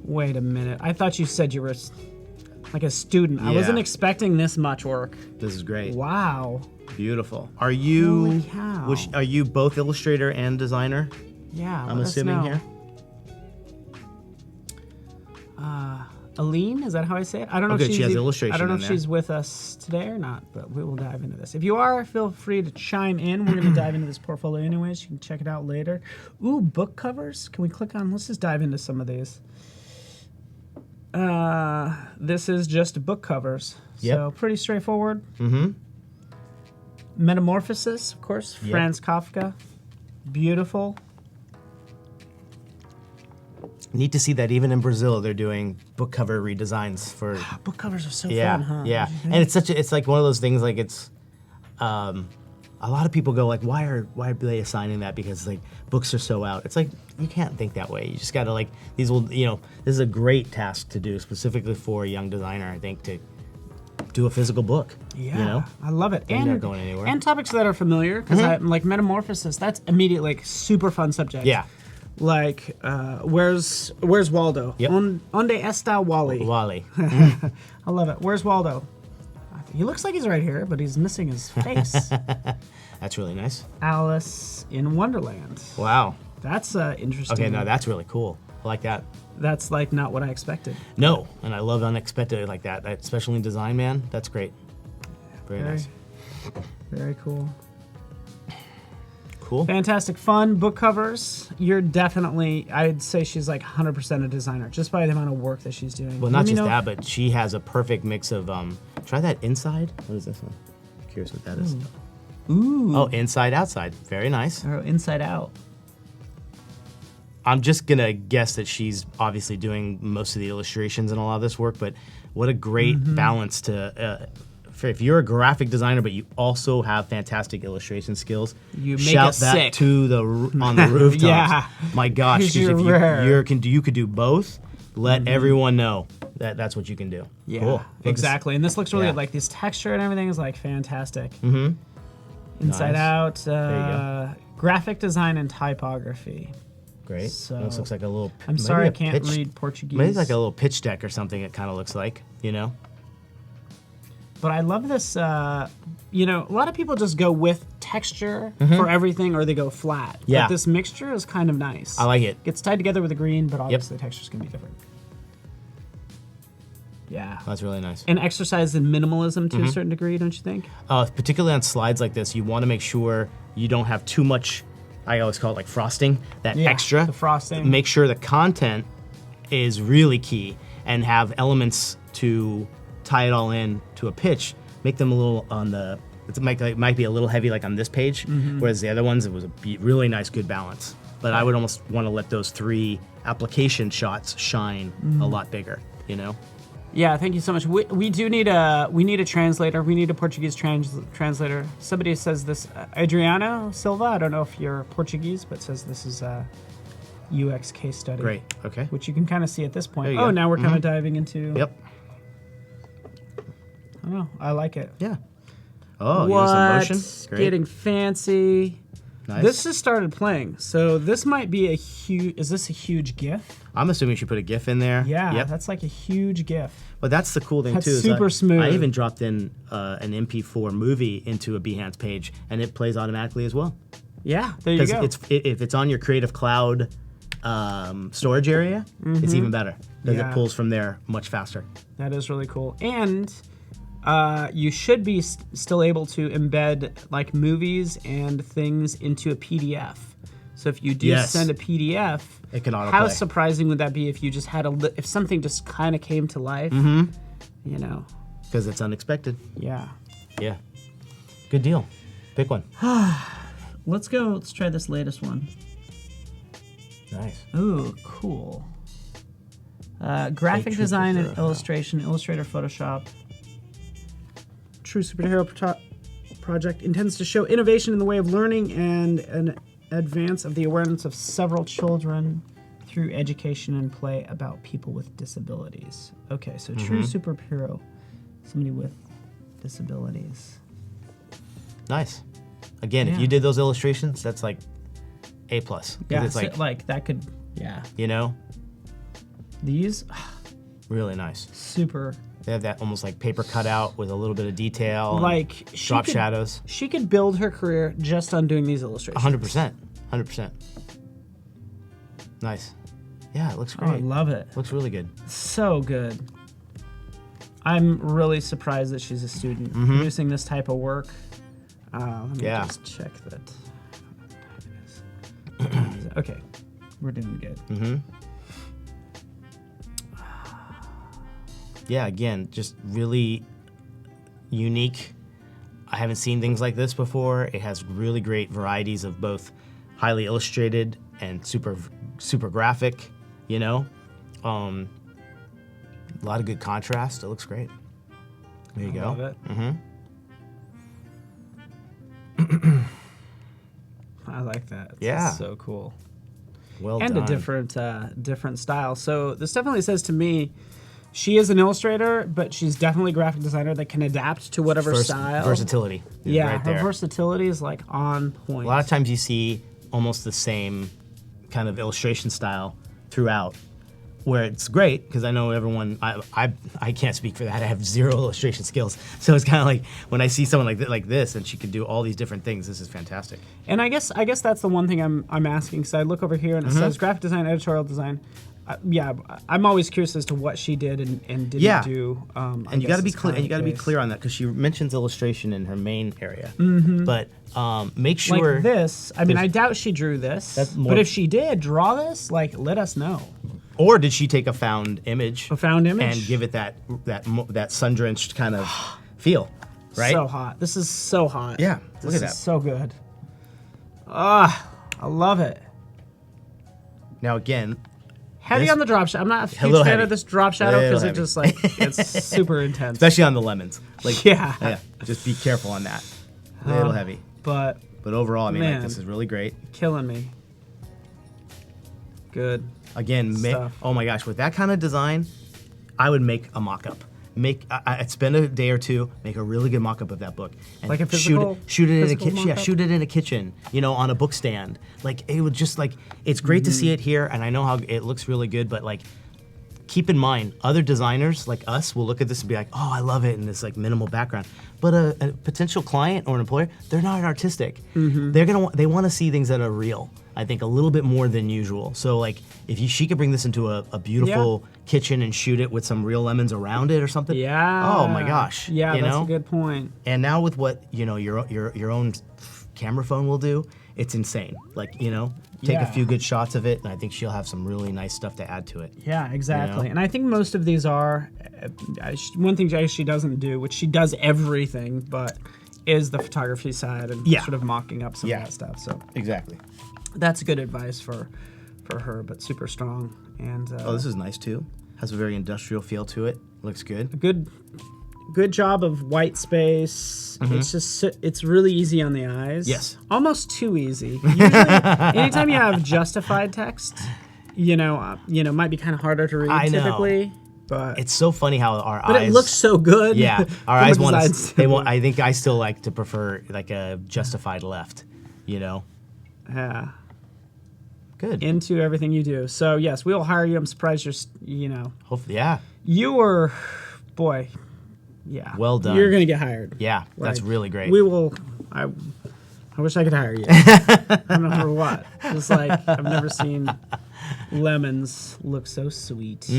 Wait a minute. I thought you said you were like a student. I wasn't Yeah. expecting this much work. This is great. Wow. Beautiful. Are you? Holy cow. Are you both illustrator and designer? Yeah. I'm let us assuming know. here. Aline, is that how I say it? I don't know Okay, if she's she has illustration I don't know in if there. she's with us today or not, but we will dive into this. If you are, feel free to chime in. We're going to dive into this portfolio anyways. You can check it out later. Ooh, book covers. Can we click on? Let's just dive into some of these. This is just book covers. Yep. So pretty straightforward. Mm-hmm. Metamorphosis, of course. Yep. Franz Kafka. Beautiful. Neat to see that even in Brazil they're doing book cover redesigns for. Book covers are so Yeah, fun, huh? yeah, and it's like one of those things like it's. A lot of people go like, why are they assigning that? Because like books are so out. It's like you can't think that way. You just gotta like this is a great task to do specifically for a young designer. I think to do a physical book. Yeah, You know? I love it. They're not going anywhere. And topics that are familiar, because like Metamorphosis, that's immediately like super fun subject. Yeah. Like, where's Waldo? Yep. Onde está Wally? Wally. I love it. Where's Waldo? He looks like he's right here, but he's missing his face. That's really nice. Alice in Wonderland. Wow. That's interesting. Okay, no, that's really cool. I like that. That's like not what I expected. No, and I love unexpected like that. Especially in design, man. That's great. Very nice. Very cool. Cool. Fantastic fun book covers. You're definitely, I'd say she's like 100% a designer just by the amount of work that she's doing. Well, not just that, but she has a perfect mix of. Try that inside. What is this one? Curious what that is. Ooh. Oh, inside, outside. Very nice. Or inside out. I'm just gonna guess that she's obviously doing most of the illustrations and a lot of this work, but what a great balance to. If you're a graphic designer, but you also have fantastic illustration skills, You make shout us that sick. to the on the rooftops. Yeah. My gosh, 'cause You're if rare. you could do both. Let everyone know that that's what you can do. Yeah, Cool. exactly. And this looks really Yeah. good. Like this texture and everything is like fantastic. Mm-hmm. Inside Nice. out, There you graphic design and typography. great. So, Almost looks like a little. I'm maybe sorry a I can't pitch- read Portuguese. Maybe it's like a little pitch deck or something. It kind of looks like, you know. But I love this. You know, a lot of people just go with texture for everything, or they go flat. Yeah. But this mixture is kind of nice. I like it. Gets tied together with the green, but obviously the texture's gonna be different. Yeah. That's really nice. And exercise in minimalism to a certain degree, don't you think? Particularly on slides like this, you want to make sure you don't have too much. I always call it like frosting. That Yeah, extra. the frosting. Make sure the content is really key, and have elements to tie it all in to a pitch. Make them a little on the. It might be a little heavy, like on this page, whereas the other ones, it was a really nice, good balance. But I would almost want to let those 3 application shots shine a lot bigger, you know? Yeah, thank you so much. We do need a translator. We need a Portuguese translator. Somebody says this, Adriano Silva. I don't know if you're Portuguese, but says this is a UX case study. Great. Okay. Which you can kind of see at this point. There you Oh, go. now we're kind of diving into. Yep. I don't know. I like it. Yeah. Oh, you What? have some motion. Great. Getting fancy. Nice. This just started playing, so this might be a huge. Is this a huge GIF? I'm assuming you should put a GIF in there. Yeah, Yep. that's like a huge GIF. But that's the cool thing That's too. super smooth. I even dropped in an MP4 movie into a Behance page, and it plays automatically as well. Yeah, there you go. Because if it's on your Creative Cloud storage area, it's even better because Yeah. it pulls from there much faster. That is really cool. And you should be still able to embed like movies and things into a PDF. So if you do Yes. send a PDF, It can autoplay. how surprising would that be if you just had if something just kind of came to life? You know, Because it's unexpected. yeah. Yeah. Good deal. Pick one. Let's go. Let's try this latest one. Nice. Ooh, cool. Graphic True design and superhero. illustration, Illustrator, Photoshop. True Superhero Project intends to show innovation in the way of learning and an advance of the awareness of several children through education and play about people with disabilities. Okay, so true superhero, somebody with disabilities. Nice. Again, Yeah. if you did those illustrations, that's like A+. 'Cause Yeah, it's like that could, yeah. you know, These, really nice. super. They have that almost like paper cutout with a little bit of detail. and Like, she drop could- shadows. She could build her career just on doing these illustrations. 100%. 100%. Nice. Yeah, it looks Oh, I great. love it. Looks really good. So good. I'm really surprised that she's a student producing this type of work. Let me Yeah. just check that. Okay, we're doing good. Yeah, again, just really unique. I haven't seen things like this before. It has really great varieties of both highly illustrated and super graphic, you know. A lot of good contrast. It looks great. There you go. Love it. I like that. Yeah. It's so cool. Well And done. a different style. So this definitely says to me, she is an illustrator, but she's definitely a graphic designer that can adapt to whatever style. Versatility. is Yeah, right her there. versatility is like on point. A lot of times you see almost the same kind of illustration style throughout, where it's great because I know everyone. I can't speak for that. I have zero illustration skills, so it's kind of like when I see someone like this and she can do all these different things. This is fantastic. And I guess that's the one thing I'm asking, because I look over here and it says graphic design, editorial design. Yeah, I'm always curious as to what she did and didn't Yeah. do. And you got to be clear. And you got to be clear on that because she mentions illustration in her main area. But make sure. Like this. I mean, I doubt she drew this. That's more- but if she did draw this, like, let us know. Or did she take a found image? A found image? And give it that sun-drenched kind of feel, right? So hot. This is so hot. Yeah, This look at is that. so good. I love it. Now again, Heavy This- on the drop shadow. I'm not a huge little fan heavy. of this drop shadow Little because it heavy. just like it's super intense. especially on the lemons, like Yeah. just be careful on that. A little heavy, But but overall, I mean, like, man. this is really great. killing me. Good. Again, Stuff. oh my gosh, with that kind of design, I would make a mock-up I'd spend a day or two, make a really good mock-up of that book, and Like a physical, shoot it in a kitchen. Yeah, mock-up? shoot it in a kitchen. On a book stand. Like it would just like it's great to see it here, and I know how it looks really good, but like. Keep in mind, other designers like us will look at this and be like, "Oh, I love it," in this like minimal background. But a potential client or an employer, they're not artistic. They want to see things that are real. I think a little bit more than usual. So like, if she could bring this into a beautiful kitchen and shoot it with some real lemons around it or something. Yeah. Oh my gosh. Yeah, that's a good point. And now with what your own camera phone will do, it's insane. Like take a few good shots of it, and I think she'll have some really nice stuff to add to it. Yeah, exactly. And I think most of these are, one thing she doesn't do, which she does everything, but is the photography side and sort of mocking up some of that stuff. So Exactly. that's good advice for her, but super strong. And this is nice too. Has a very industrial feel to it. Looks good. Good job of white space. It's just it's really easy on the eyes. Yes. Almost too easy. Usually, anytime you have justified text, might be kind of harder to read typically. But it's so funny how our eyes. But it looks so good. Yeah, our eyes want to. They want. I think I still like to prefer like a justified left. Yeah. Good. Into everything you do. So yes, we will hire you. I'm surprised you're. Hopefully, yeah. You were, boy. Yeah. Well done. You're gonna get hired. Yeah, that's really great. We will. I wish I could hire you. I don't know for what. Just like I've never seen lemons look so sweet.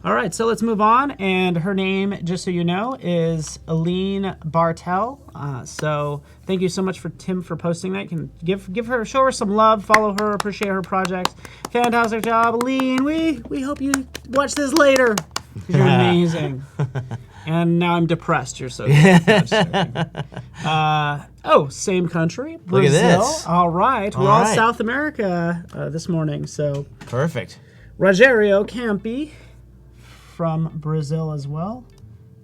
All right, so let's move on. And her name, just so you know, is Aline Bartel. So thank you so much for Tim for posting that. You can show her some love, follow her, appreciate her projects. Fantastic job, Aline. We hope you watch this later. You're amazing. And now I'm depressed. You're so good. Same country, Brazil. Look at this. All right. We're all South America this morning. So perfect. Rogério Campi from Brazil as well.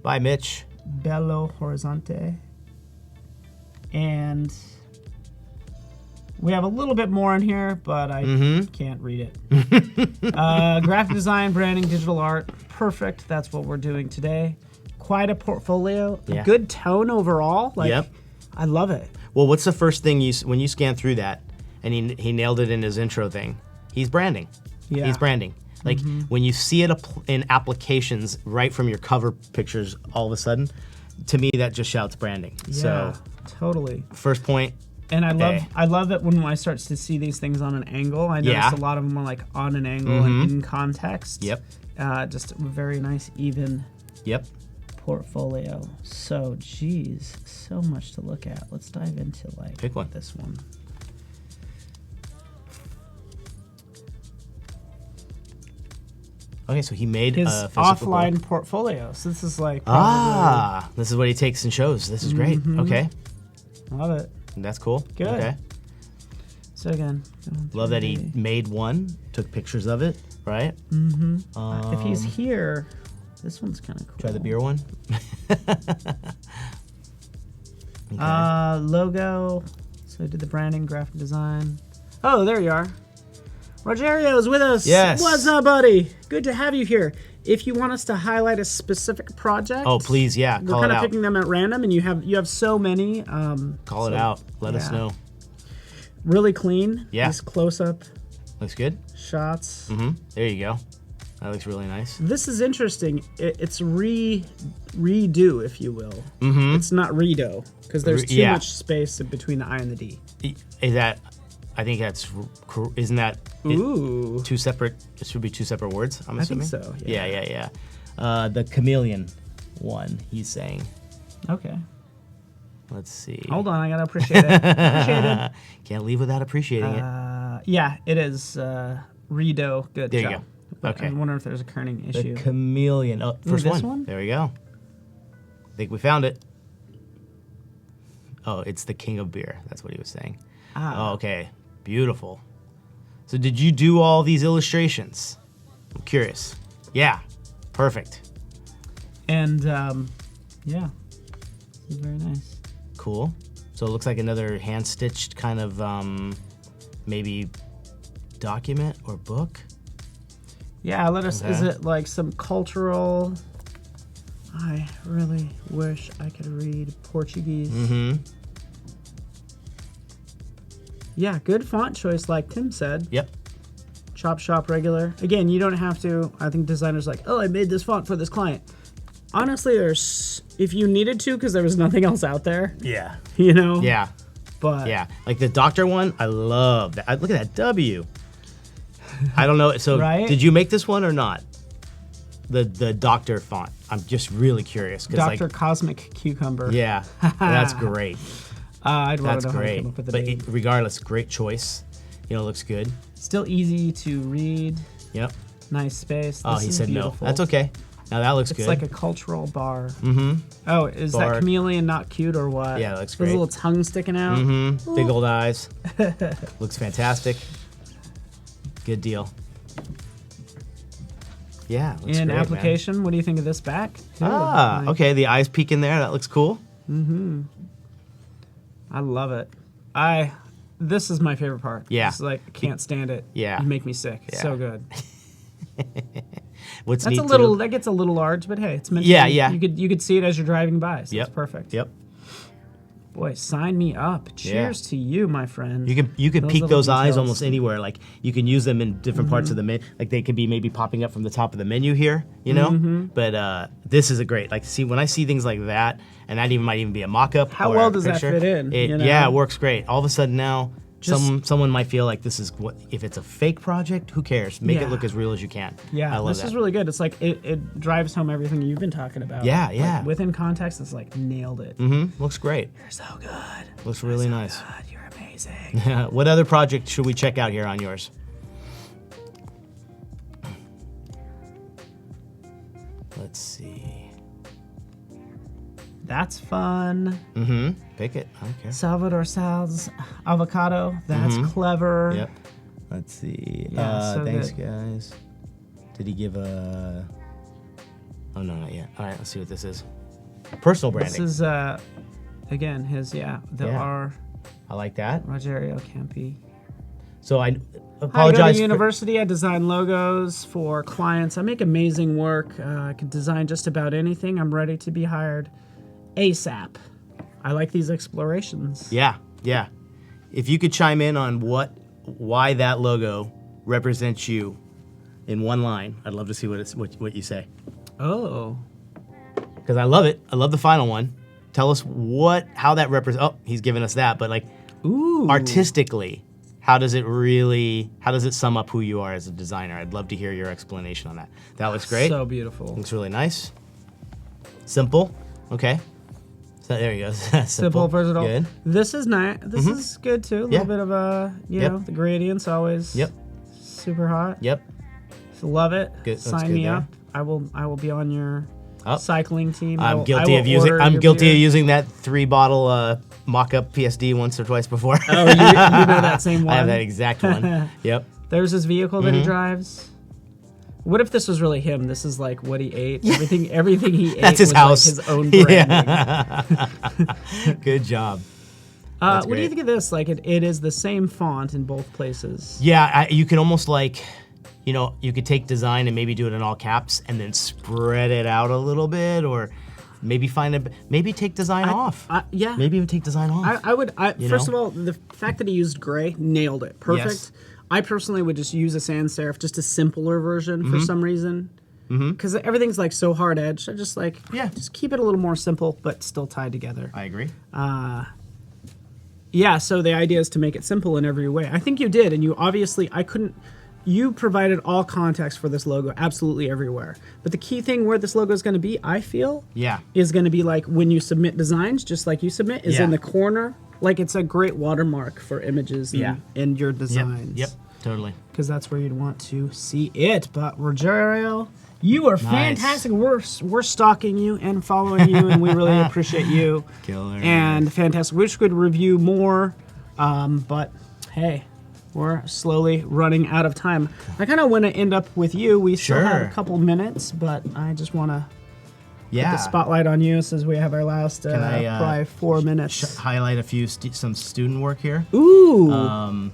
Bye, Mitch. Belo Horizonte. And we have a little bit more in here, but I can't read it. Graphic design, branding, digital art. Perfect. That's what we're doing today. Quite a portfolio. Yeah. A good tone overall. I love it. Well, what's the first thing when you scan through that, and he nailed it in his intro thing? He's branding. Yeah. He's branding. Like when you see it in applications right from your cover pictures, all of a sudden, to me that just shouts branding. Yeah, so totally. First point. And I love it when I start to see these things on an angle. I notice a lot of them are like on an angle and in context. Yep. Just a very nice, even portfolio. So, geez, so much to look at. Let's dive into pick one. This one. Okay, so he made his a physical offline book. Portfolio. So this is like this is what he takes and shows. This is great. Okay, love it. That's cool. Good. Okay. So again, love that he made one, took pictures of it, right? If he's here, this one's kind of cool. Try the beer one. Logo. So I did the branding, graphic design. Oh, there you are. Rogério is with us. Yes. What's up, buddy? Good to have you here. If you want us to highlight a specific project, please, we're call it kind of out. picking them at random, and you have so many. Call it out. Let us know. Really clean. Yeah. This close up. Looks good. Shots. There you go. That looks really nice. This is interesting. It's redo, if you will. It's not redo because there's too much space between the I and the D. Is that? I think that's. Isn't that? Ooh. Two separate. It should be two separate words. I'm assuming. I think so. Yeah. The chameleon one. He's saying. Okay. Let's see. Hold on, I gotta appreciate it. Appreciate it. Can't leave without appreciating it. Yeah, it is. Redo. Good there job. You go. Okay. I wonder if there's a kerning issue. The chameleon. Oh, first this one. There we go. I think we found it. Oh, it's the king of beer. That's what he was saying. Oh, okay. Beautiful. So did you do all these illustrations? I'm curious. Yeah. Perfect. And yeah, it's very nice. Cool. So it looks like another hand-stitched kind of maybe document or book. Yeah, let us. Is it like some cultural I really wish I could read Portuguese. Yeah, good font choice, like Tim said. Yep. Chop shop regular. Again, you don't have to. I think designers like, oh, I made this font for this client. Honestly, if you needed to, because there was nothing else out there. Yeah. You know. Yeah. But yeah, like the doctor one, I love that. Look at that W. I don't know. So right? Did you make this one or not? The doctor font. I'm just really curious. Dr. Like, Cosmic Cucumber. Yeah, that's great. I'd rather That's know how to great. come up with the But name. regardless, great choice. You know, looks good. Still easy to read. Yep. Nice space. Oh, This he is said beautiful. no. That's okay. Now that looks good. It's like a cultural bar. Oh, is Bar. that chameleon not cute or what? Yeah, it looks With great. a little tongue sticking out. Big old eyes. Looks fantastic. Good deal. Yeah, looks In great, application, man. what do you think of this back? too? Ah, Like, okay. The eyes peek in there. That looks cool. I love it. This is my favorite part. Yeah. It's like, I can't stand it. Yeah. You make me sick. Yeah. So good. What's That's neat a little, too- that gets a little large, but hey, it's meant Yeah, to be. yeah. You could see it as you're driving by, so Yep. it's perfect. Yep. Boy, sign me up. Cheers to you, my friend. You could Those peek little those eyes details. almost anywhere. Like you can use them in different parts of the menu. Like they could be maybe popping up from the top of the menu here, you know. But this is a great. Like see when I see things like that, and that might even be a mock-up. How or well a does that picture, fit in, you know? Yeah, it works great. All of a sudden now, Just- someone might feel like this is what if it's a fake project. Who cares? Make Yeah. it look as real as you can. Yeah, I love this that. is really good. It's like it drives home everything you've been talking about. Yeah, Like, yeah. within context, it's like nailed it. Looks great. You're so good. Looks really nice. God, you're amazing. What other project should we check out here on yours? Let's see. That's fun. Pick it. I don't care. Salvador Sal's avocado. That's clever. Yep. Let's see. Yeah, so thanks, good. guys. Did he give a? Oh no, not yet. All right, let's see what this is. Personal This branding. is again his the Yeah. R. I like that. Rogerio Campi. So I I go apologize. to university. I design logos for clients. I make amazing work. I can design just about anything. I'm ready to be hired ASAP. I like these explorations. Yeah, yeah. If you could chime in on why that logo represents you in one line, I'd love to see what you say. Oh. Because I love it. I love the final one. Tell us how that represents. Oh, he's giving us that, but like Ooh. artistically, how does it sum up who you are as a designer? I'd love to hear your explanation on that. That looks great. So beautiful. Looks really nice. Simple. Okay. So there you go. Simple, versatile. Good. This is nice. This is good too. A little Yeah. bit of a, Yep. know, the gradients always. Yep. Super hot. Yep. So love it. Good- looks Sign good me there. up. I will be on your Oh. cycling team. I I'm will- guilty I of will using. order I'm your guilty beer. of using that 3-bottle mock-up PSD once or twice before. Oh, you know that same one. I have that exact one. Yep. There's his vehicle that he drives. What if this was really him? This is like what he ate. Everything he ate That's his was house. like his own branding. Yeah. Good job. What do you great. think of this? Like it is the same font in both places. Yeah, you can almost like, you could take design and maybe do it in all caps and then spread it out a little bit, or maybe take design off. Yeah. Maybe even take design off. I would. First know? of all, the fact that he used gray nailed it. Perfect. Yes. I personally would just use a sans serif, just a simpler version for some reason. Because everything's like so hard edged. I just just keep it a little more simple, but still tied together. I agree. Yeah, so the idea is to make it simple in every way. I think you did, and you provided all context for this logo absolutely everywhere. But the key thing where this logo is going to be, I feel, Yeah. is going to be like when you submit designs, just like you submit, is Yeah. in the corner. Like it's a great watermark for images in your designs. Yep. Totally. Because that's where you'd want to see it. But Rogerio, you are fantastic. We're stalking you and following you, and we really appreciate you. Killer. And fantastic. Wish we could review more, but hey, we're slowly running out of time. I kind of want to end up with you. We still have a Sure. couple minutes, but I just want to put Yeah. the spotlight on you since we have our last I, probably 4 minutes. Highlight a few some student work here. Ooh.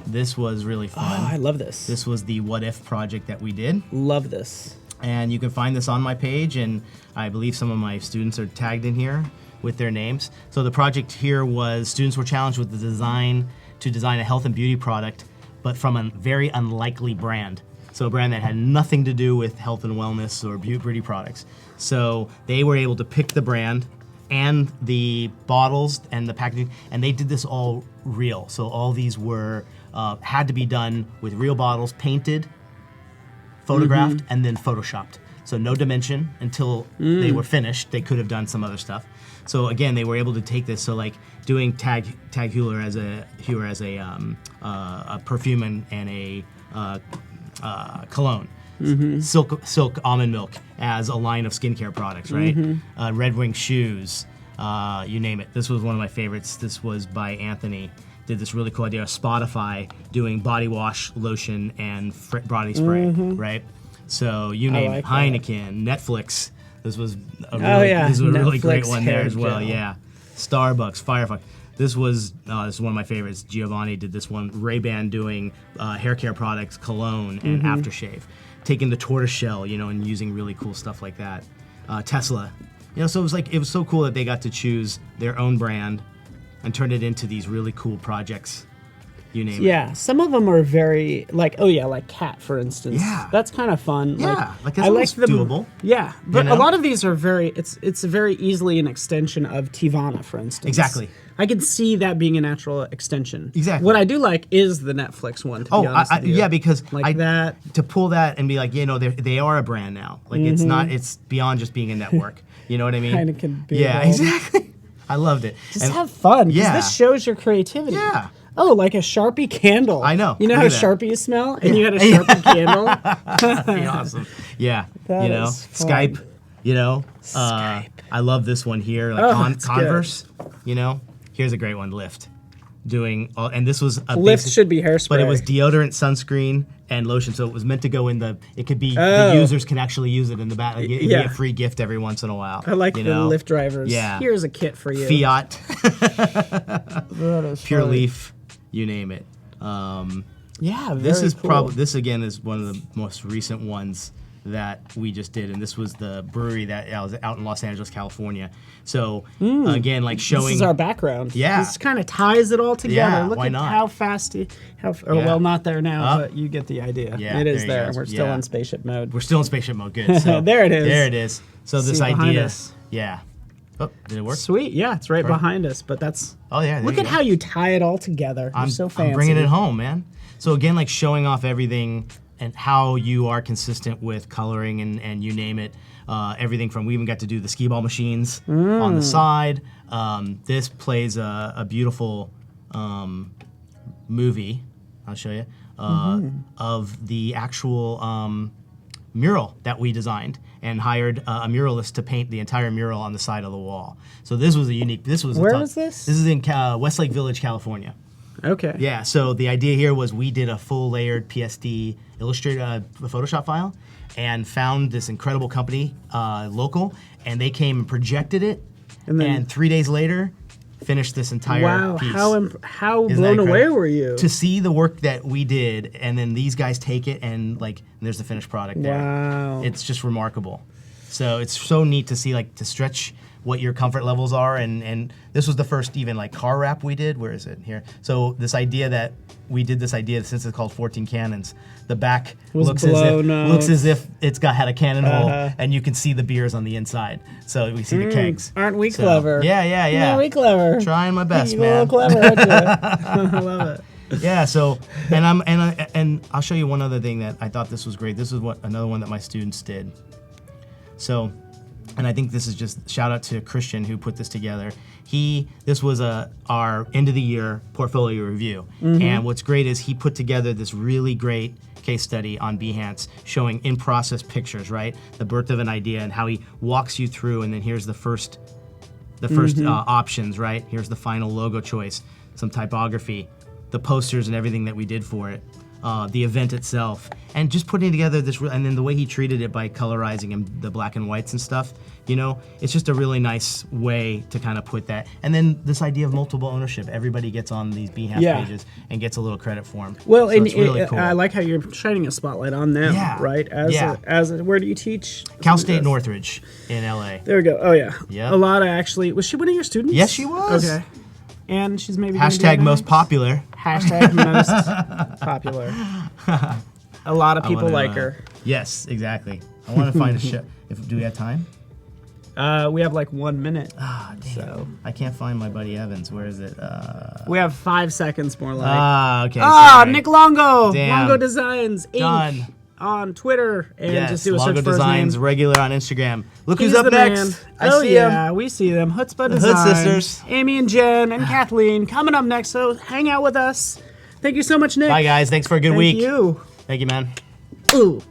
This was really fun. Oh, I love this. This was the What If project that we did. Love this. And you can find this on my page, and I believe some of my students are tagged in here with their names. So the project here was students were challenged with the design a health and beauty product, but from a very unlikely brand. So a brand that had nothing to do with health and wellness or beauty products. So they were able to pick the brand and the bottles and the packaging, and they did this all real. So all these were had to be done with real bottles, painted, photographed, and then photoshopped. So no dimension until they were finished. They could have done some other stuff. So again, they were able to take this. So like doing Tag Heuer as a perfume and a cologne. Silk almond milk as a line of skincare products, right? Red Wing shoes, you name it. This was one of my favorites. This was by Anthony. Did this really cool idea. Spotify doing body wash, lotion, and body spray, right? So you name it. Heineken, Netflix. This was a really great one there as well. Gel. Yeah, Starbucks, Firefox. This is one of my favorites. Giovanni did this one. Ray-Ban doing hair care products, cologne, and aftershave. Taking the tortoiseshell, and using really cool stuff like that. Tesla, so it was so cool that they got to choose their own brand and turn it into these really cool projects. You name it. Yeah, some of them are very like Cat, for instance. Yeah, that's kind of fun. Yeah, like I like them, doable. Yeah, but a lot of these are it's very easily an extension of Tivana, for instance. Exactly. I can see that being a natural extension. Exactly. What I do like is the Netflix one. To be honest with you. Yeah, because that to pull that and be like, they are a brand now. Like it's beyond just being a network. You know what I mean? Heineken. Yeah, exactly. I loved it. Just have fun. Yeah. This shows your creativity. Yeah. Oh, like a Sharpie candle. I know. You know how Sharpies smell? And you had a Sharpie candle? Awesome. Yeah. That is fun. Skype, Skype. I love this one here. Like Converse, good. Here's a great one, Lyft. And this was a Lyft should be hairspray. But it was deodorant, sunscreen, and lotion. So it was meant to go it could be, the users can actually use it in the back. Like it'd be a free gift every once in a while. I like the Lyft drivers. Yeah. Here's a kit for you. Fiat. That is Pure funny. Leaf, you name it. Very cool. This again is one of the most recent ones that we just did, and this was the brewery that was out in Los Angeles, California. So again, like showing this is our background. Yeah, this kind of ties it all together. Yeah, Look why at not? how fast well, not there now, but you get the idea. Yeah, it is there. We're still in spaceship mode. We're still in spaceship mode. Good. So there it is. There it is. So this behind idea. us. Yeah. Oh, did it work? Sweet. Yeah, it's right behind us. But that's. Oh yeah. Look at how you tie it all together. You're so fancy. I'm bringing it home, man. So again, like showing off everything and how you are consistent with coloring and you name it. Everything from, we even got to do the skee ball machines on the side. This plays a beautiful movie, I'll show you, of the actual mural that we designed and hired a muralist to paint the entire mural on the side of the wall. So this was Where is this? This is in Westlake Village, California. Okay. Yeah, so the idea here was we did a full layered PSD Illustrator Photoshop file and found this incredible company, local, and they came and projected it, and 3 days later, finished this entire piece. How blown away were you? To see the work that we did, and then these guys take it, and there's the finished product there. Wow. It's just remarkable. So it's so neat to see, to stretch what your comfort levels are, and this was the first even car wrap we did. Where is it? Here. So this idea that we did since it's called 14 Cannons, the back looks as if it's had a cannon hole, and you can see the beers on the inside. So we see the kegs. Aren't we clever? Yeah. Aren't we clever? Trying my best, You're a little clever, aren't you? I love it. Yeah. So and I'll show you one other thing that I thought this was great. This is another one that my students did. So. And I think this is just shout out to Christian who put this together. This was our end of the year portfolio review. And what's great is he put together this really great case study on Behance showing in process pictures, right? The birth of an idea and how he walks you through, and then here's the first options, right? Here's the final logo choice, some typography, the posters and everything that we did for it. the event itself, and just putting together this, and then the way he treated it by colorizing and the black and whites and stuff, you know, it's just a really nice way to kind of put that. And then this idea of multiple ownership, everybody gets on these BHAF pages and gets a little credit for them. Well, so and it's really cool. I like how you're shining a spotlight on them, right? Where do you teach? Cal State Northridge in LA. There we go. Oh yeah. Yep. A lot of actually. Was she one of your students? Yes, she was. Okay. And she's maybe hashtag most popular. Hashtag most popular. A lot of people like her. Yes, exactly. I want to find a show. Do we have time? We have like 1 minute. Ah, damn. So I can't find my buddy Evans. Where is it? We have 5 seconds more. Okay. Sorry. Nick Longo. Damn. Longo Designs Inc. Done. On Twitter, and yes, just do a Longo search for Designs his name. regular on Instagram. Look He's who's up the next. Man. I see him. We see them. Chutzpah The Designs. Hood Sisters. Amy and Jen and Kathleen coming up next. So hang out with us. Thank you so much, Nick. Bye guys. Thanks for a good week. Thank you. Thank you, man. Ooh.